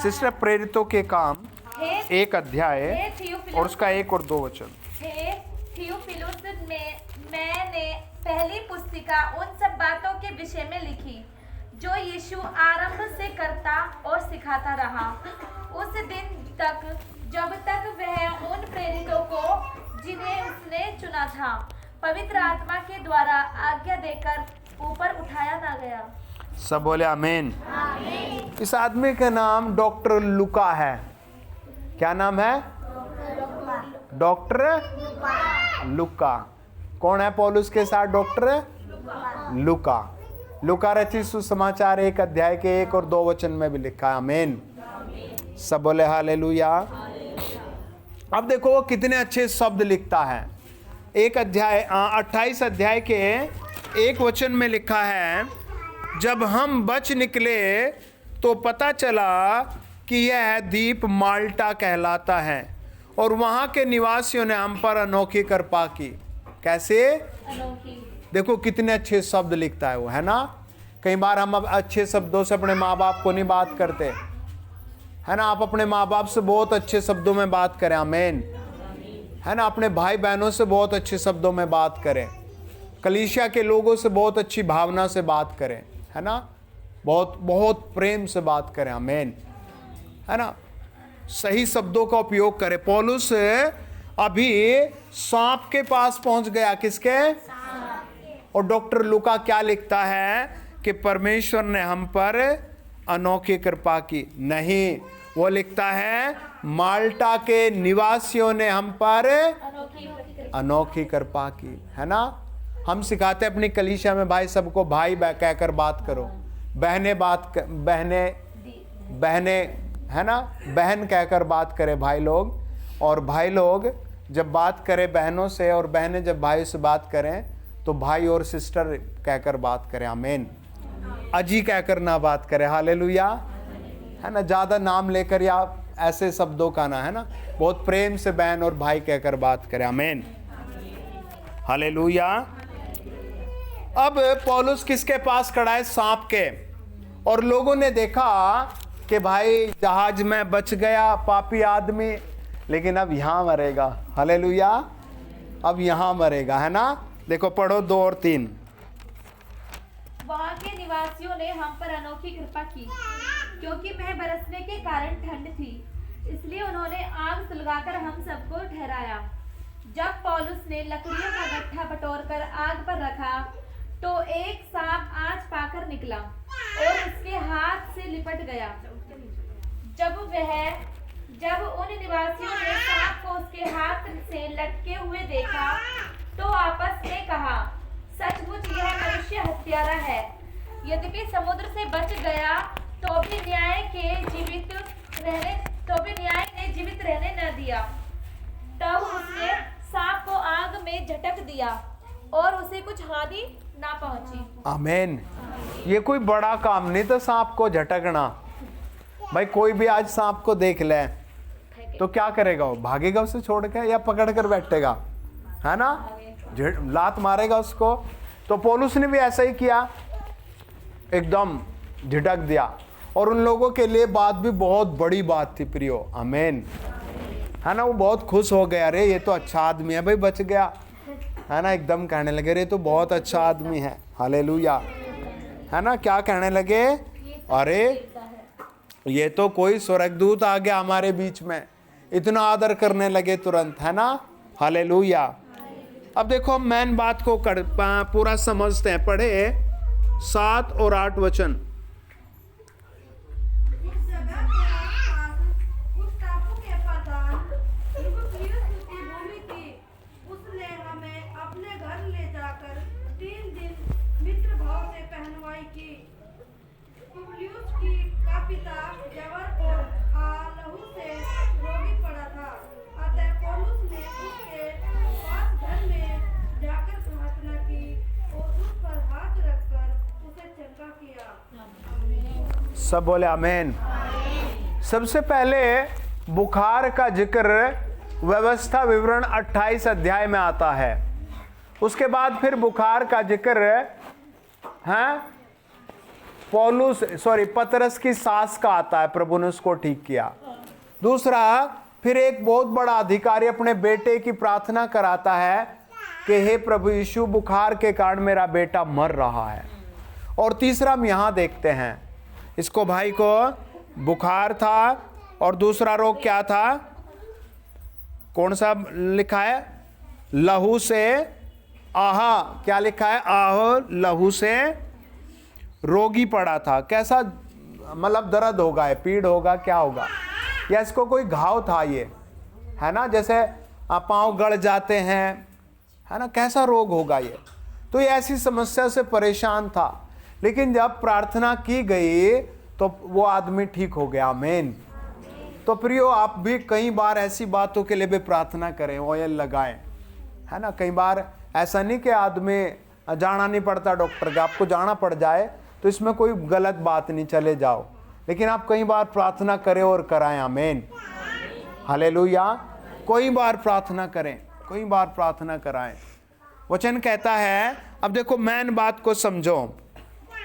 सिस्टर, प्रेरितों के काम 1 अध्याय और उसका 1 और 2 वचन। हे थियोफिलुस, मैंने पहली पुस्तिका उन सब बातों के विषय में लिखी जो यीशु आरंभ से करता और सिखाता रहा, उस दिन तक जब तक वह उन प्रेरितों को जिन्हें उसने चुना था पवित्र आत्मा के द्वारा आज्ञा देकर ऊपर उठाया ना गया। सब बोले आमीन। इस आदमी का नाम डॉक्टर लुका है। क्या नाम है? डॉक्टर लुका। कौन है पौलुस के साथ? डॉक्टर लुका। लुका रचित सुसमाचार 1 अध्याय के 1 और 2 वचन में भी लिखा है। आमीन। सब बोले हालेलुया। अब देखो वो कितने अच्छे शब्द लिखता है। 28 अध्याय के 1 वचन में लिखा है, जब हम बच निकले तो पता चला कि यह द्वीप माल्टा कहलाता है और वहाँ के निवासियों ने हम पर अनोखी कृपा की। कैसे? अनोखी। देखो कितने अच्छे शब्द लिखता है वो, है ना। कई बार हम अब अच्छे शब्दों से अपने माँ बाप को नहीं बात करते, है ना। आप अपने माँ बाप से बहुत अच्छे शब्दों में बात करें। आमीन। है ना। अपने भाई बहनों से बहुत अच्छे शब्दों में बात करें। कलीसिया के लोगों से बहुत अच्छी भावना से बात करें, है ना। बहुत बहुत प्रेम से बात करें। आमीन। है ना। सही शब्दों का उपयोग करें। पौलुस अभी सांप के पास पहुंच गया। किसके? और डॉक्टर लुका क्या लिखता है कि परमेश्वर ने हम पर अनोखी कृपा की। नहीं, वो लिखता है माल्टा के निवासियों ने हम पर अनोखी कृपा की, है ना। हम सिखाते अपनी कलीसिया में भाई सबको भाई कहकर बात करो, बहने है ना, बहन कहकर बात करें भाई लोग। और भाई लोग जब बात करें बहनों से और बहनें जब भाई से बात करें तो भाई और सिस्टर कहकर बात करें। आमीन। अजी कहकर ना बात करें। हालेलुया। है ना। ज़्यादा नाम लेकर या ऐसे शब्दों का ना, है ना। बहुत प्रेम से बहन और भाई कहकर बात करें। आमीन। हालेलुया। अब पौलुस किसके पास खड़ा है? सांप के। और लोगों ने देखा कि भाई जहाज में बच गया पापी आदमी, लेकिन अब यहाँ मरेगा। हालेलुया। अब यहाँ मरेगा, है ना। देखो, पढ़ो 2 और 3। वहाँ के निवासियों ने हम पर अनोखी कृपा की, क्योंकि मैं बरसने के कारण ठंड थी, इसलिए उन्होंने आग सुलगाकर हम सबको ठहराया। जब पौलुस ने लकड़ियों का गट्ठा बटोरकर आग पर रखा तो एक सांप आंच पाकर निकला और उसके हाथ से लिपट गया। जब उन निवासियों ने सांप को उसके हाथ से लटके हुए देखा तो आपस में कहा, सचमुच यह मनुष्य हत्यारा है। यद्यपि समुद्र से बच गया तो भी न्याय ने जीवित रहने न दिया। तब उसने सांप को आग में झटक दिया और उसे कुछ हानि ना पहुंची। आमीन। ये कोई बड़ा काम नहीं था सांप को झटकना। भाई कोई भी आज सांप को देख ले तो क्या करेगा? वो भागेगा उसे छोड़ के या पकड़ कर बैठेगा, है ना? लात मारेगा उसको। तो पौलुस ने भी ऐसा ही किया, एकदम झटक दिया। और उन लोगों के लिए बात भी बहुत बड़ी बात थी प्रियो। आमीन, है ना? वो बहुत खुश हो गया, अरे ये तो अच्छा आदमी है भाई, बच गया, है ना? एकदम कहने लगे, अरे तो बहुत अच्छा आदमी है, हालेलुया, है ना? क्या कहने लगे? अरे ये तो कोई स्वर्गदूत आ गया हमारे बीच में, इतना आदर करने लगे तुरंत, है ना? हालेलुया। अब देखो हम मेन बात को पूरा समझते हैं। पढ़े 7 और 8 वचन। उस जगह के आसपास उस टापू के प्रधान पुबलियुस की भूमि थी। उसने हमें अपने घर ले जाकर 3 दिन मित्र भाव से पहनवाई की। पुबलियुस का पिता जवर और लहू से रोगी पड़ा था। अतः पौलुस ने उसके पास घर में जाकर प्रार्थना की और उस पर हाथ रखकर उसे चंगा किया। सब बोले आमीन। सबसे पहले बुखार का जिक्र व्यवस्था विवरण 28 अध्याय में आता है। उसके बाद फिर बुखार का जिक्र है पतरस की सास का आता है, प्रभु ने उसको ठीक किया। दूसरा, फिर एक बहुत बड़ा अधिकारी अपने बेटे की प्रार्थना कराता है कि हे प्रभु यीशु, बुखार के कारण मेरा बेटा मर रहा है। और तीसरा हम यहां देखते हैं, इसको भाई को बुखार था और दूसरा रोग क्या था? कौन सा लिखा है? लहू से आहा, क्या लिखा है? आहो, लहू से रोगी पड़ा था। कैसा मतलब दर्द होगा, है पीड़ होगा, क्या होगा? या इसको कोई घाव था, ये है ना? जैसे पांव गड़ जाते हैं, है ना? कैसा रोग होगा ये? तो ये ऐसी समस्या से परेशान था, लेकिन जब प्रार्थना की गई तो वो आदमी ठीक हो गया। आमीन। तो प्रियो, आप भी कई बार ऐसी बातों के लिए भी प्रार्थना करें, ऑयल लगाएं, है ना? कई बार ऐसा नहीं कि आदमी जाना नहीं पड़ता डॉक्टर का, आपको जाना पड़ जाए तो इसमें कोई गलत बात नहीं, चले जाओ, लेकिन आप कई बार प्रार्थना करें और कराएं। आमीन, हालेलुया। कई बार प्रार्थना करें, कई बार प्रार्थना कराएं। वचन कहता है, अब देखो मेन बात को समझो।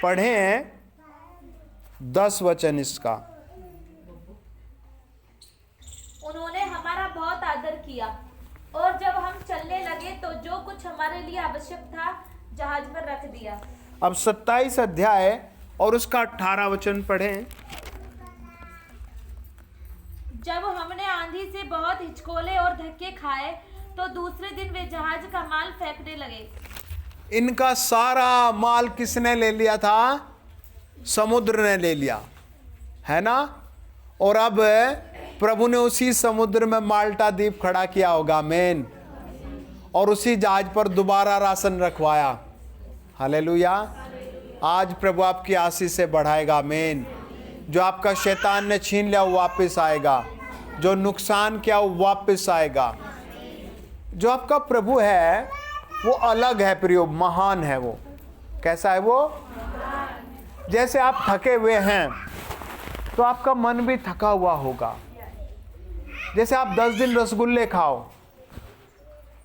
पढ़ें 10 वचन इसका। उन्होंने हमारा बहुत आदर किया और जब हम चलने लगे तो जो कुछ हमारे लिए आवश्यक था जहाज पर रख दिया। अब 27 अध्याय और उसका 18 वचन पढ़ें। जब हमने आंधी से बहुत हिचकोले और धक्के खाए तो दूसरे दिन वे जहाज का माल फेंकने लगे। इनका सारा माल किसने ले लिया था? समुद्र ने ले लिया, है ना? और अब प्रभु ने उसी समुद्र में माल्टा द्वीप खड़ा किया होगा। आमीन। और उसी जहाज पर दोबारा राशन रखवाया। हालेलुया। आज प्रभु आपकी आशीष से बढ़ाएगा। आमीन। जो आपका शैतान ने छीन लिया वो वापस आएगा, जो नुकसान किया वो वापस आएगा। जो आपका प्रभु है वो अलग है प्रियो, महान है वो। कैसा है वो? जैसे आप थके हुए हैं तो आपका मन भी थका हुआ होगा। जैसे आप 10 दिन रसगुल्ले खाओ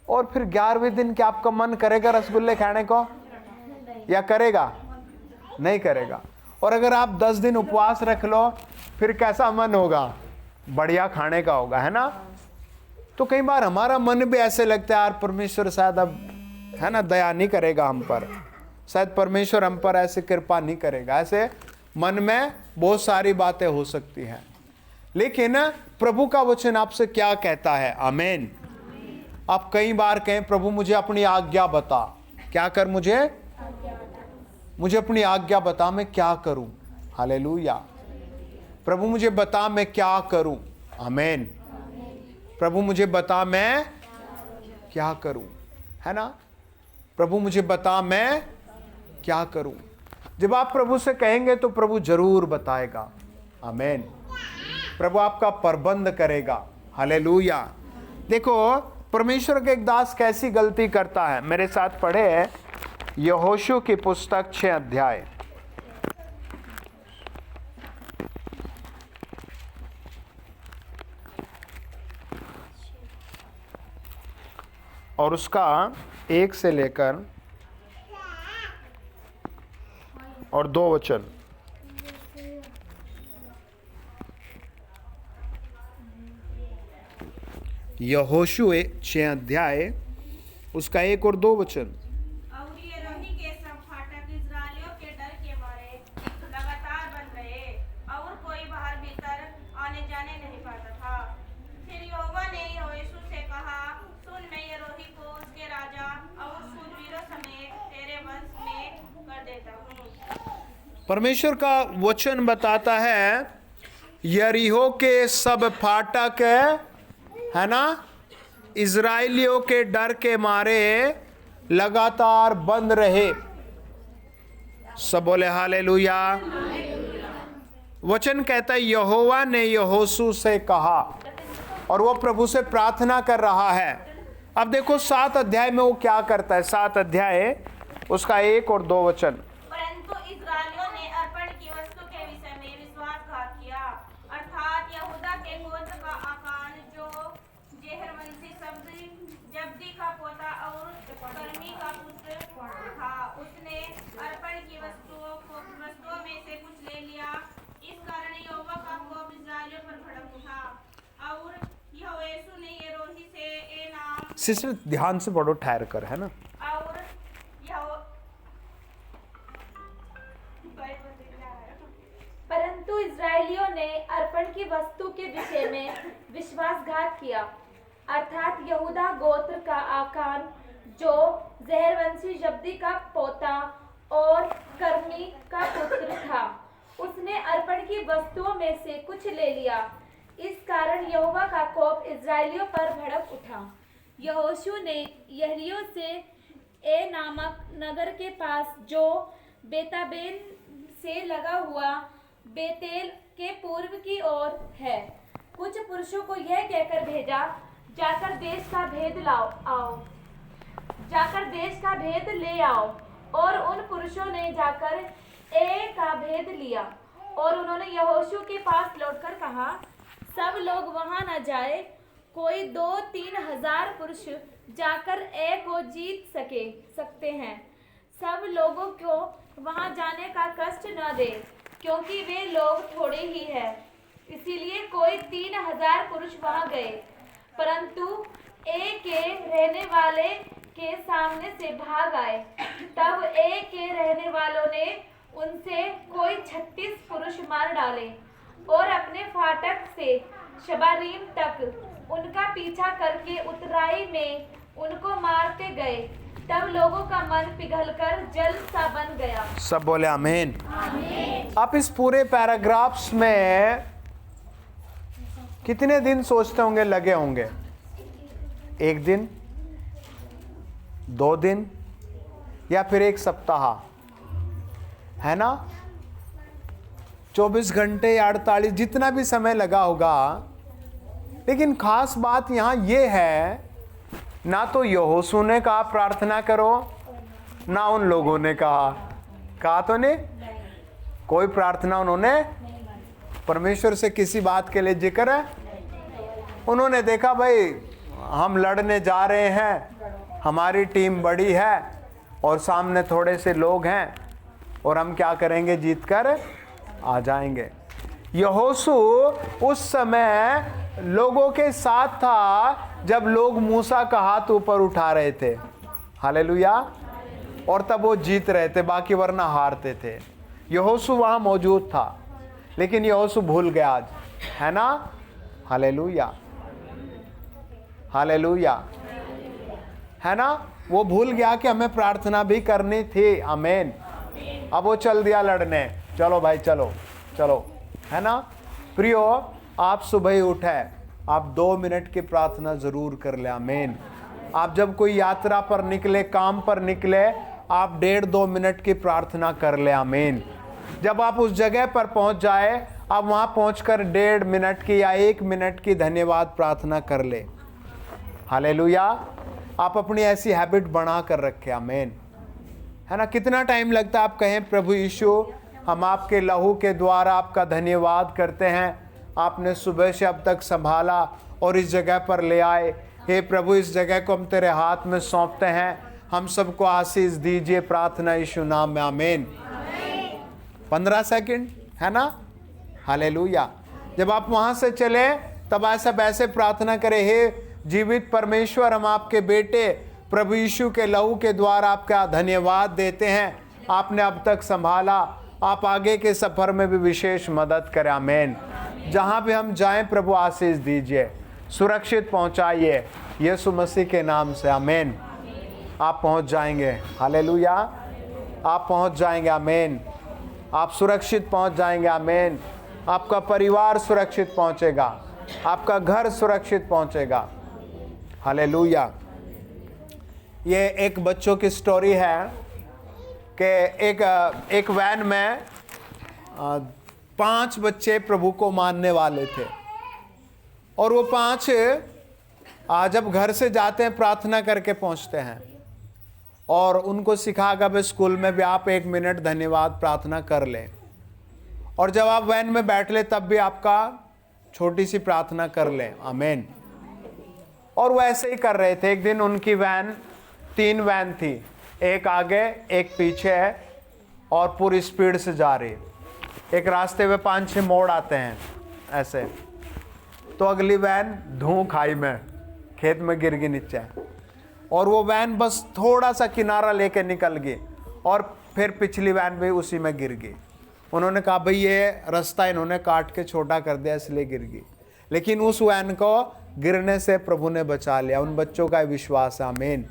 और फिर 11वें दिन क्या आपका मन करेगा रसगुल्ले खाने को? या करेगा? नहीं करेगा। और अगर आप 10 दिन उपवास रख लो फिर कैसा मन होगा? बढ़िया खाने का होगा, है ना? तो कई बार हमारा मन भी ऐसे लगता है, यार परमेश्वर शायद अब, है ना, दया नहीं करेगा हम पर, शायद परमेश्वर हम पर ऐसे कृपा नहीं करेगा। ऐसे मन में बहुत सारी बातें हो सकती हैं, लेकिन प्रभु का वचन आपसे क्या कहता है? आमीन। आप कई बार कहें, प्रभु मुझे अपनी आज्ञा बता। क्या कर? मुझे अपनी आज्ञा बता, मैं क्या करूं। हालेलुया। प्रभु मुझे बता मैं क्या करूं। आमीन। प्रभु मुझे बता मैं क्या करूं, है ना। प्रभु मुझे बता मैं क्या करूं। जब आप प्रभु से कहेंगे तो प्रभु जरूर बताएगा। आमीन। प्रभु आपका प्रबंध करेगा। हालेलुया। देखो परमेश्वर के एक दास कैसी गलती करता है। मेरे साथ पढ़े यहोशू की पुस्तक 6 अध्याय और उसका 1 से लेकर और 2 वचन। यहोशू 6 अध्याय उसका 1 और 2 वचन। और ये रोही के सब फाटक इस्राएलियों के डर के मारे लगातार बंद रहे और कोई बाहर भीतर आने जाने नहीं पाता था। फिर यहोवा ने यहोशू से कहा, सुन, मैं ये रोही को उसके राजा और शूरवीरों समेत तेरे वंश में कर देता हूँ। परमेश्वर का वचन बताता है यरीहो के सब फाटक है ना, इजराइलियों के डर के मारे लगातार बंद रहे। सब बोले हालेलुया। वचन कहता है यहोवा ने यहोशू से कहा, और वो प्रभु से प्रार्थना कर रहा है। अब देखो 7 अध्याय में वो क्या करता है। 7 अध्याय उसका 1 और 2 वचन। परंतु इस्राएलियों ने अर्पण की वस्तु के विषय में विश्वासघात किया, अर्थात यहूदा के गोत्र का आकान जो जेहरवंशी शब्द जब्दी का पोता और कर्मी का पुत्र था, उसने अर्पण की वस्तुओं में से कुछ ले लिया। इस कारण यहोवा का कोप इस्राएलियों पर भड़क उठा और यहोशू ने यरोही से ए नाम। सिस्टर ध्यान से पढ़ो, ठहर कर, है ना। और परंतु इस्राएलियों ने अर्पण की वस्तु के विषय में विश्वासघात किया, अर्थात यहूदा गोत्र का आकान जो जहरवंशी जब्दी का पोता और कर्मी का पुत्र था, उसने अर्पण की वस्तुओं में से कुछ ले लिया। इस कारण यहोवा का कोप इस्राएलियों पर भड़क उठा। यहोशू ने यरीहो से ए नामक नगर के पास जो बेताबेन से लगा हुआ बेतेल के पूर्व की ओर है, कुछ पुरुषों को यह कहकर भेजा, जाकर देश का भेद ले आओ। और उन पुरुषों ने जाकर ए का भेद लिया, और उन्होंने यहोशू के पास लौटकर कहा, सब लोग वहां न जाए, कोई 2-3 हजार पुरुष जाकर ए को जीत सकते हैं। सब लोगों को वहां जाने का कष्ट न दे, क्योंकि वे लोग थोड़े ही हैं। इसीलिए कोई 3000 पुरुष वहां गए, परंतु ए के रहने वाले के सामने से भाग आए। तब ए के रहने वालों ने उनसे कोई 36 पुरुष मार डाले और अपने फाटक से शबारीम तक उनका पीछा करके उतराई में उनको मारते गए। तब लोगों का मन पिघलकर जल सा बन गया। सब बोले आमीन। आप इस पूरे पैराग्राफ्स में कितने दिन सोचते होंगे लगे होंगे? 1 दिन, 2 दिन, या फिर 1 सप्ताह, है ना। 24 घंटे या 48, जितना भी समय लगा होगा। लेकिन खास बात यहां यह है, ना तो यहोशू ने कहा प्रार्थना करो, ना उन लोगों ने कहा तो नहीं। कोई प्रार्थना उन्होंने परमेश्वर से किसी बात के लिए जिक्र है। उन्होंने देखा भाई हम लड़ने जा रहे हैं, हमारी टीम बड़ी है और सामने थोड़े से लोग हैं, और हम क्या करेंगे, जीत कर आ जाएंगे। यहोशू उस समय लोगों के साथ था जब लोग मूसा का हाथ ऊपर उठा रहे थे। हालेलुया। और तब वो जीत रहे थे, बाकी वरना हारते थे। यहोशू वहां मौजूद था, लेकिन यहोशू भूल गया आज, है ना। Hallelujah, hallelujah. है ना, वो भूल गया कि हमें प्रार्थना भी करनी थी। आमीन। अब वो चल दिया लड़ने, चलो भाई चलो चलो, है ना। प्रियो, आप सुबह ही उठे, आप 2 मिनट की प्रार्थना जरूर कर ले। आमीन। आप जब कोई यात्रा पर निकले, काम पर निकले, आप 1.5-2 मिनट की प्रार्थना कर ले। आमीन। जब आप उस जगह पर पहुंच जाए, आप वहां पहुंचकर 1.5 मिनट की या 1 मिनट की धन्यवाद प्रार्थना कर ले। हालेलुया। आप अपनी ऐसी हैबिट बना कर रखें। आमीन, है ना। कितना टाइम लगता है, आप कहें प्रभु यीशु, हम आपके लहू के द्वारा आपका धन्यवाद करते हैं, आपने सुबह से अब तक संभाला और इस जगह पर ले आए। हे प्रभु, इस जगह को हम तेरे हाथ में सौंपते हैं, हम सबको आशीष दीजिए, प्रार्थना यीशु नाम में। आमीन। 15 सेकंड, है ना। हालेलुया। जब आप वहां से चले, तब ऐसा वैसे प्रार्थना करें, हे जीवित परमेश्वर, हम आपके बेटे प्रभु यीशु के लहू के द्वारा आपका धन्यवाद देते हैं, आपने अब तक संभाला, आप आगे के सफर में भी विशेष मदद करें। आमीन। जहां भी हम जाएं, प्रभु आशीष दीजिए, सुरक्षित पहुंचाइए, यीशु मसीह के नाम से। आमीन। आप पहुंच जाएंगे। हालेलुया। आप पहुंच जाएंगे। आमीन। आप सुरक्षित पहुंच जाएंगे। आमीन। आपका परिवार सुरक्षित पहुंचेगा, आपका घर सुरक्षित पहुंचेगा। हालेलुया। ये एक बच्चों की स्टोरी है कि एक वैन में 5 बच्चे प्रभु को मानने वाले थे, और वो 5 जब घर से जाते हैं, प्रार्थना करके पहुंचते हैं, और उनको सिखागा भाई स्कूल में भी आप 1 मिनट धन्यवाद प्रार्थना कर लें, और जब आप वैन में बैठ ले तब भी आपका छोटी सी प्रार्थना कर लें। आमीन। और वो ऐसे ही कर रहे थे। एक दिन उनकी वैन, 3 वैन थी, एक आगे एक पीछे है, और पूरी स्पीड से जा रही। एक रास्ते में 5-6 मोड़ आते हैं ऐसे, तो अगली वैन धूं खाई में, खेत में गिर गई नीचे, और वो वैन बस थोड़ा सा किनारा लेके निकल गई, और फिर पिछली वैन भी उसी में गिर गई। उन्होंने कहा भाई ये रास्ता इन्होंने काट के छोटा कर दिया, इसलिए गिर गई। लेकिन उस वैन को गिरने से प्रभु ने बचा लिया। उन बच्चों का विश्वास है। आमीन।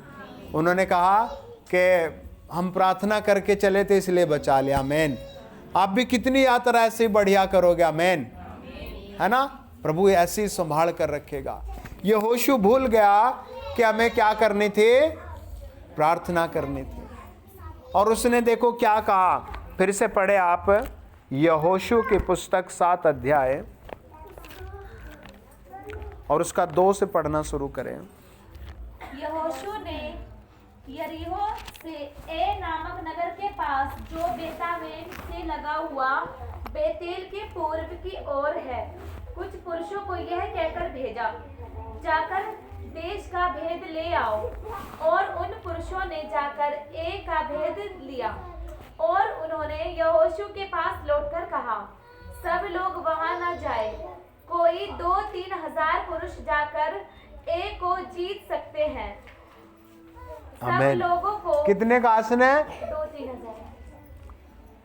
उन्होंने कहा कि हम प्रार्थना करके चले थे इसलिए बचा लिया। आमीन। आप भी कितनी यात्रा ऐसे बढ़िया करोगे। आमीन, है ना। प्रभु ऐसी संभाल कर रखेगा। यहोशू भूल गया कि हमें क्या करनी थी, प्रार्थना करनी थी, और उसने देखो क्या कहा। फिर से पढ़े आप यहोशू की पुस्तक 7 अध्याय और उसका 2 से पढ़ना शुरू करें। यहोशू ने यरीहो से ए नामक नगर के पास, जो बेतावेन से लगा हुआ बेतेल के पूर्व की ओर है, कुछ पुरुषों को यह कहकर भेजा, जाकर देश का भेद ले आओ। और उन पुरुषों ने जाकर ए का भेद लिया, और उन्होंने यहोशू के पास लौटकर कहा, सब लोग वहां न जाए, कोई 2-3 हजार पुरुष जाकर ए को जीत सकते हैं। सब लोगों को कितने का आसन है? 2-3 हजार।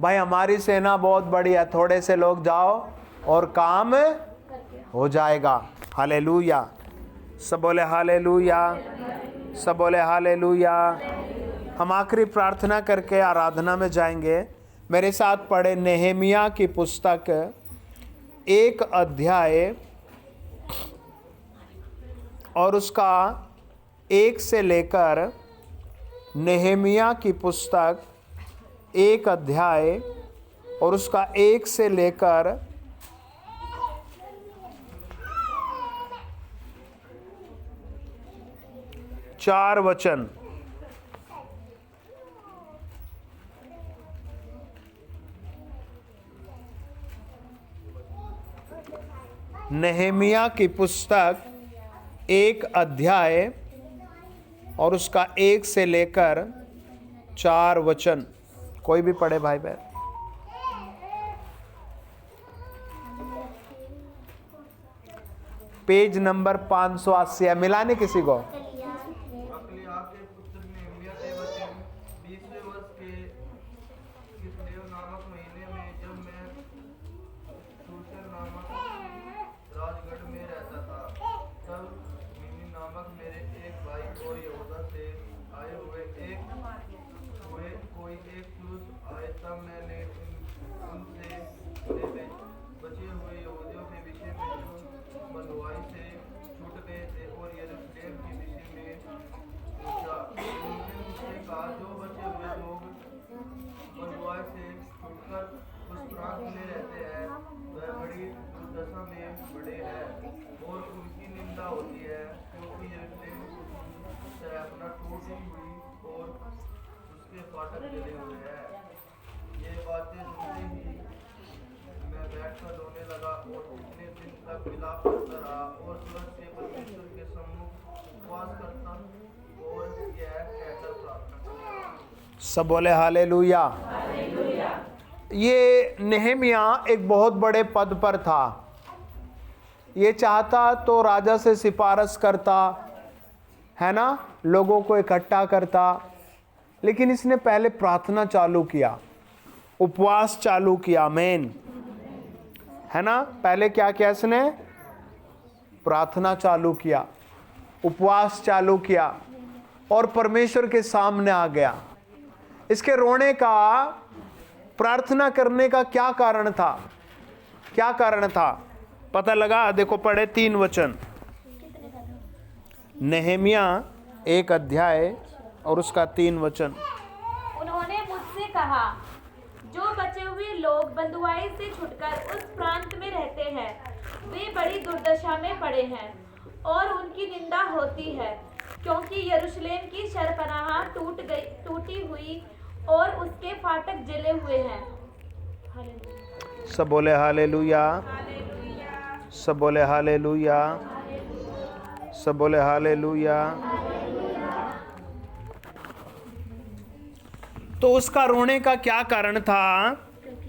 भाई हमारी सेना बहुत बड़ी है, थोड़े से लोग जाओ और काम हो जाएगा। हालेलुया। सब बोले हालेलुया, सब बोले हालेलुया। हम आखिरी प्रार्थना करके आराधना में जाएंगे। मेरे साथ पढ़े नेहेमिया की पुस्तक 1 अध्याय और उसका 1 से लेकर, नेहेमिया की पुस्तक 1 अध्याय और उसका 1 से लेकर 4 वचन। नेहेमिया की पुस्तक 1 अध्याय और उसका 1 से लेकर 4 वचन। कोई भी पढ़े भाई बहन। पेज नंबर 580 है, मिला नहीं किसी को? अकलिय्याह के पुत्र नेहमिया के वचन 20वें वर्ष के किस्लेव नामक महीने में, जब मैं शूशन नामक राजगढ़ में रहता था, तब मीनी नामक मेरे एक भाई को यहूदा से से आए हुए कोई एक पुरुष आए, तब मैंने उनसे बचे हुए यहूदियों के विषय में जो बंधुआई से छूट गए थे और यरूशलेम के विषय में पूछा। उन्होंने मुझसे कहा, जो बचे हुए लोग बंधुआई से छूटकर उस प्रांत में रहते हैं, वह बड़ी दुर्दशा में पड़े हैं और उनकी निंदा होती है, क्योंकि यरूशलेम से अपना टूटी हुई और उसके फाटक जले हुए हैं। ये बातें सुनते ही मैं बैठकर रोने लगा और कितने दिन तक विलाप करता रहा और सूरज से परमेश्वर के सम्मुख उपवास करता और यह कहकर प्रार्थना करता। सब बोले हालेलुया। ये नेहमिया एक बहुत बड़े पद पर था। ये चाहता तो राजा से सिफारिश करता, है ना, लोगों को इकट्ठा करता, लेकिन इसने पहले प्रार्थना चालू किया, उपवास चालू किया। आमीन, है ना। पहले क्या किया इसने? प्रार्थना चालू किया, उपवास चालू किया और परमेश्वर के सामने आ गया। इसके रोने का, प्रार्थना करने का क्या कारण था? क्या कारण था पता लगा? देखो, पढ़े 3 वचन, नेहमिया 1 अध्याय और उसका 3 वचन। उन्होंने मुझसे कहा, जो बचे हुए लोग बंधुआई से छुटकर उस प्रांत में रहते हैं, वे बड़ी दुर्दशा में पड़े हैं और उनकी निंदा होती है, क्योंकि यरूशलेम की शरपनाह टूटी हुई और उसके फाटक जले हुए हैं। सब बोले हालेलुया। सब बोले हालेलुया। सब बोले हालेलुया। तो उसका रोने का क्या कारण था?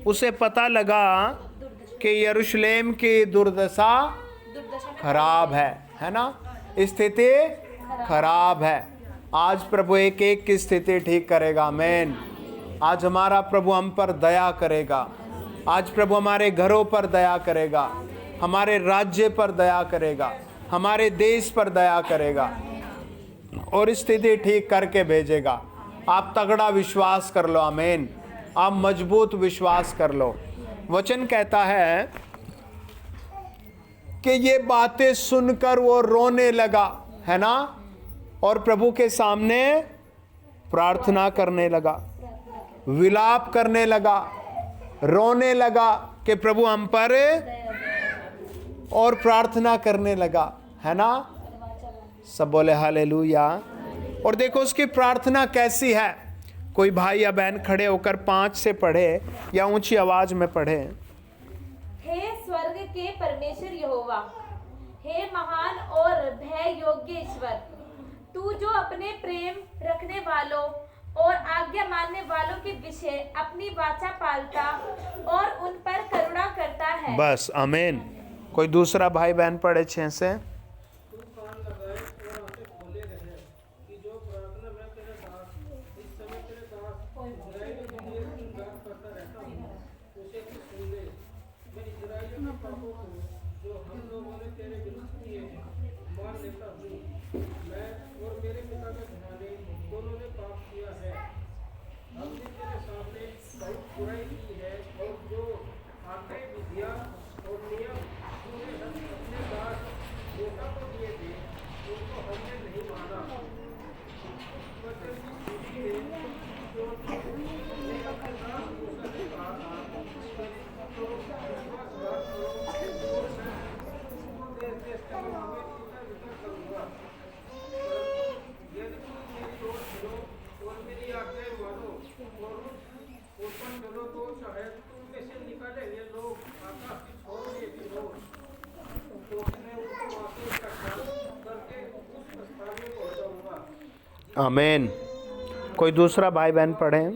उसे पता लगा कि यरूशलेम की दुर्दशा खराब है ना, स्थिति खराब है। आज प्रभु एक एक की स्थिति ठीक करेगा। आमीन। आज हमारा प्रभु हम पर दया करेगा। आज प्रभु हमारे घरों पर दया करेगा, हमारे राज्य पर दया करेगा, हमारे देश पर दया करेगा और स्थिति ठीक करके भेजेगा। आप तगड़ा विश्वास कर लो। आमीन। आप मजबूत विश्वास कर लो। वचन कहता है कि ये बातें सुनकर वो रोने लगा, है ना, और प्रभु के सामने प्रार्थना करने लगा, विलाप करने लगा, रोने लगा कि प्रभु हम पर, और प्रार्थना करने लगा, है ना। सब बोले हालेलुया। और देखो उसकी प्रार्थना कैसी है। कोई भाई या बहन खड़े होकर 5 से पढ़े या ऊंची आवाज में पढ़े। हे स्वर्ग के परमेश्वर यहोवा, हे महान और भय योग्य ईश्वर, तू जो अपने प्रेम रखने वालों और आज्ञा मानने वालों के विषय अपनी वाचा पालता और उन पर करुणा करता है। बस, आमीन। कोई दूसरा भाई बहन पढ़े 6 से। तू कान लगाए और आंखें खोले रहे कि जो प्रार्थना मैं तेरे दास इस समय तेरे दास इस्राएलियों के लिए श्रृंगार करता रहता हूँ, उसे तू सुन ले। मैं इस्राएलियों के पापों को जो हम लोगों ने तेरे विरुद्ध किए हैं मान लेता हूँ। मैं और मेरे पिता के घराने दोनों ने पाप किया है। हमने तेरे सामने बहुत बुराई की है और जो आज्ञा विधियाँ और नियम तूने अपने दास मूसा को दिए थे, उनको हमने नहीं माना। उस वचन की स्थिति में जो तूने अपने दास मूसा से कहा था, तो विश्वासघात करो और मैं तुमको देश के लोगों में इधर-उधर करूँगा। यदि तुम मेरी ओर फिरो और मेरी आज्ञाएं मानो और उस पर चलो, तो शायद तुम में से निकलेंगे लोग आकाश की छोर में भी हो, तो मैं उनको वहाँ से इकट्ठा करके उस स्थान में पहुँचाऊँगा। आमीन। कोई दूसरा भाई बहन पढ़े। अब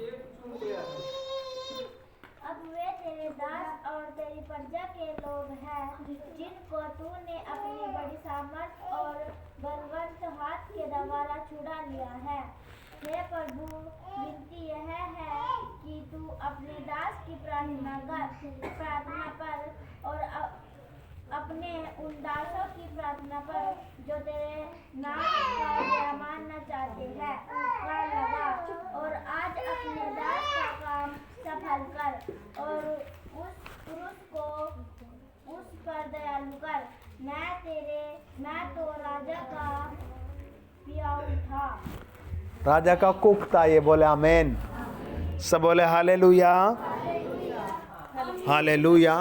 वे तेरे दास और तेरी प्रजा के लोग हैं, जिनको तूने अपनी बड़ी सामर्थ और बलवंत हाथ के द्वारा छुड़ा लिया है। हे प्रभु, विनती यह है कि तू अपने दास की प्रार्थना पर और अपने उन दासों की प्रार्थना पर जो तेरे नाम का मानना चाहते हैं। फल कर और उस पुरुष को उस पर दयालु कर। मैं तो राजा का पियाऊ था। राजा का कुक था ये, बोले आमेन। सब बोले हालेलुया, हालेलुया।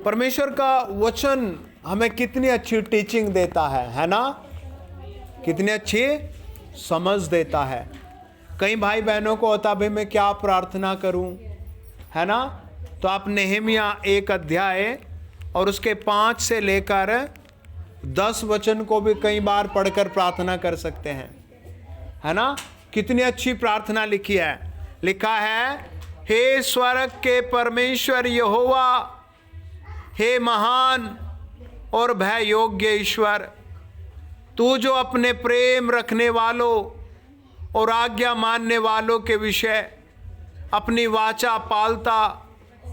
परमेश्वर का वचन हमें कितनी अच्छी टीचिंग देता है ना, कितनी अच्छी समझ देता है। कई भाई बहनों को होता भाई मैं क्या प्रार्थना करूं, है ना, तो आप नेहमिया 1 अध्याय और उसके 5 से लेकर 10 वचन को भी कई बार पढ़कर प्रार्थना कर सकते हैं, है ना। कितनी अच्छी प्रार्थना लिखी है। लिखा है, हे स्वर्ग के परमेश्वर यहोवा, हे महान और भय योग्य ईश्वर, तू जो अपने प्रेम रखने वालों और आज्ञा मानने वालों के विषय अपनी वाचा पालता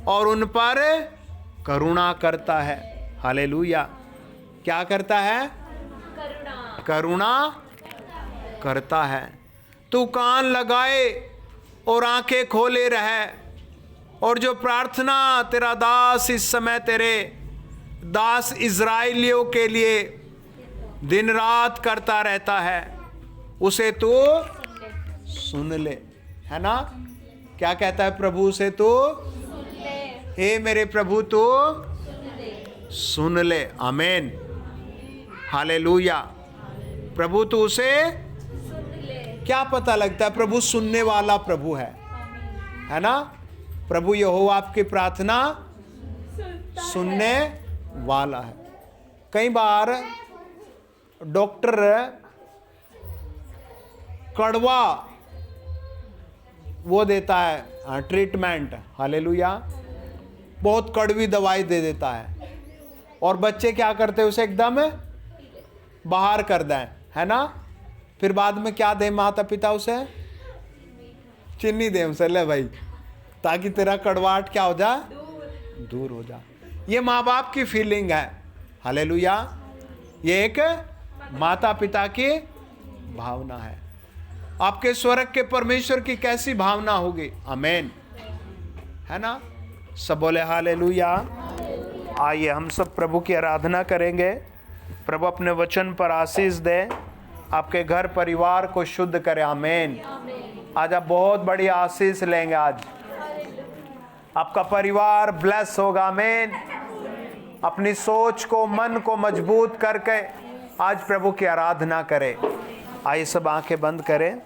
और उन पर करुणा करता है। हालेलुया। क्या करता है? करुणा करता है। तू कान लगाए और आंखें खोले रहे, और जो प्रार्थना तेरा दास इस समय तेरे दास इज़राइलियों के लिए दिन रात करता रहता है, उसे तू सुन ले, है ना। क्या कहता है प्रभु से? तू हे मेरे प्रभु तू सुन ले। आमीन, हालेलुया। प्रभु तू उसे क्या पता लगता है? प्रभु सुनने वाला प्रभु है ना। प्रभु यहोवा आपकी प्रार्थना सुनने वाला है। कई बार डॉक्टर कड़वा वो देता है ट्रीटमेंट, हालेलुया, बहुत कड़वी दवाई दे देता है, और बच्चे क्या करते हैं? उसे एकदम बाहर कर दें, है ना। फिर बाद में क्या दे माता पिता? उसे चीनी दे, उसे ले भाई, ताकि तेरा कड़वाहट क्या हो जाए? दूर हो जाए। ये माँ बाप की फीलिंग है, हालेलुया। ये एक माता पिता की भावना है। आपके स्वर्ग के परमेश्वर की कैसी भावना होगी? आमीन, है ना। सब बोले हालेलुया। आइए हम सब प्रभु की आराधना करेंगे। प्रभु अपने वचन पर आशीष दे, आपके घर परिवार को शुद्ध करे। आमीन। आज आप बहुत बड़ी आशीष लेंगे। आज आपका परिवार ब्लेस होगा। आमीन। अपनी सोच को, मन को मजबूत करके आज प्रभु की आराधना करें। आइए सब आंखें बंद करें।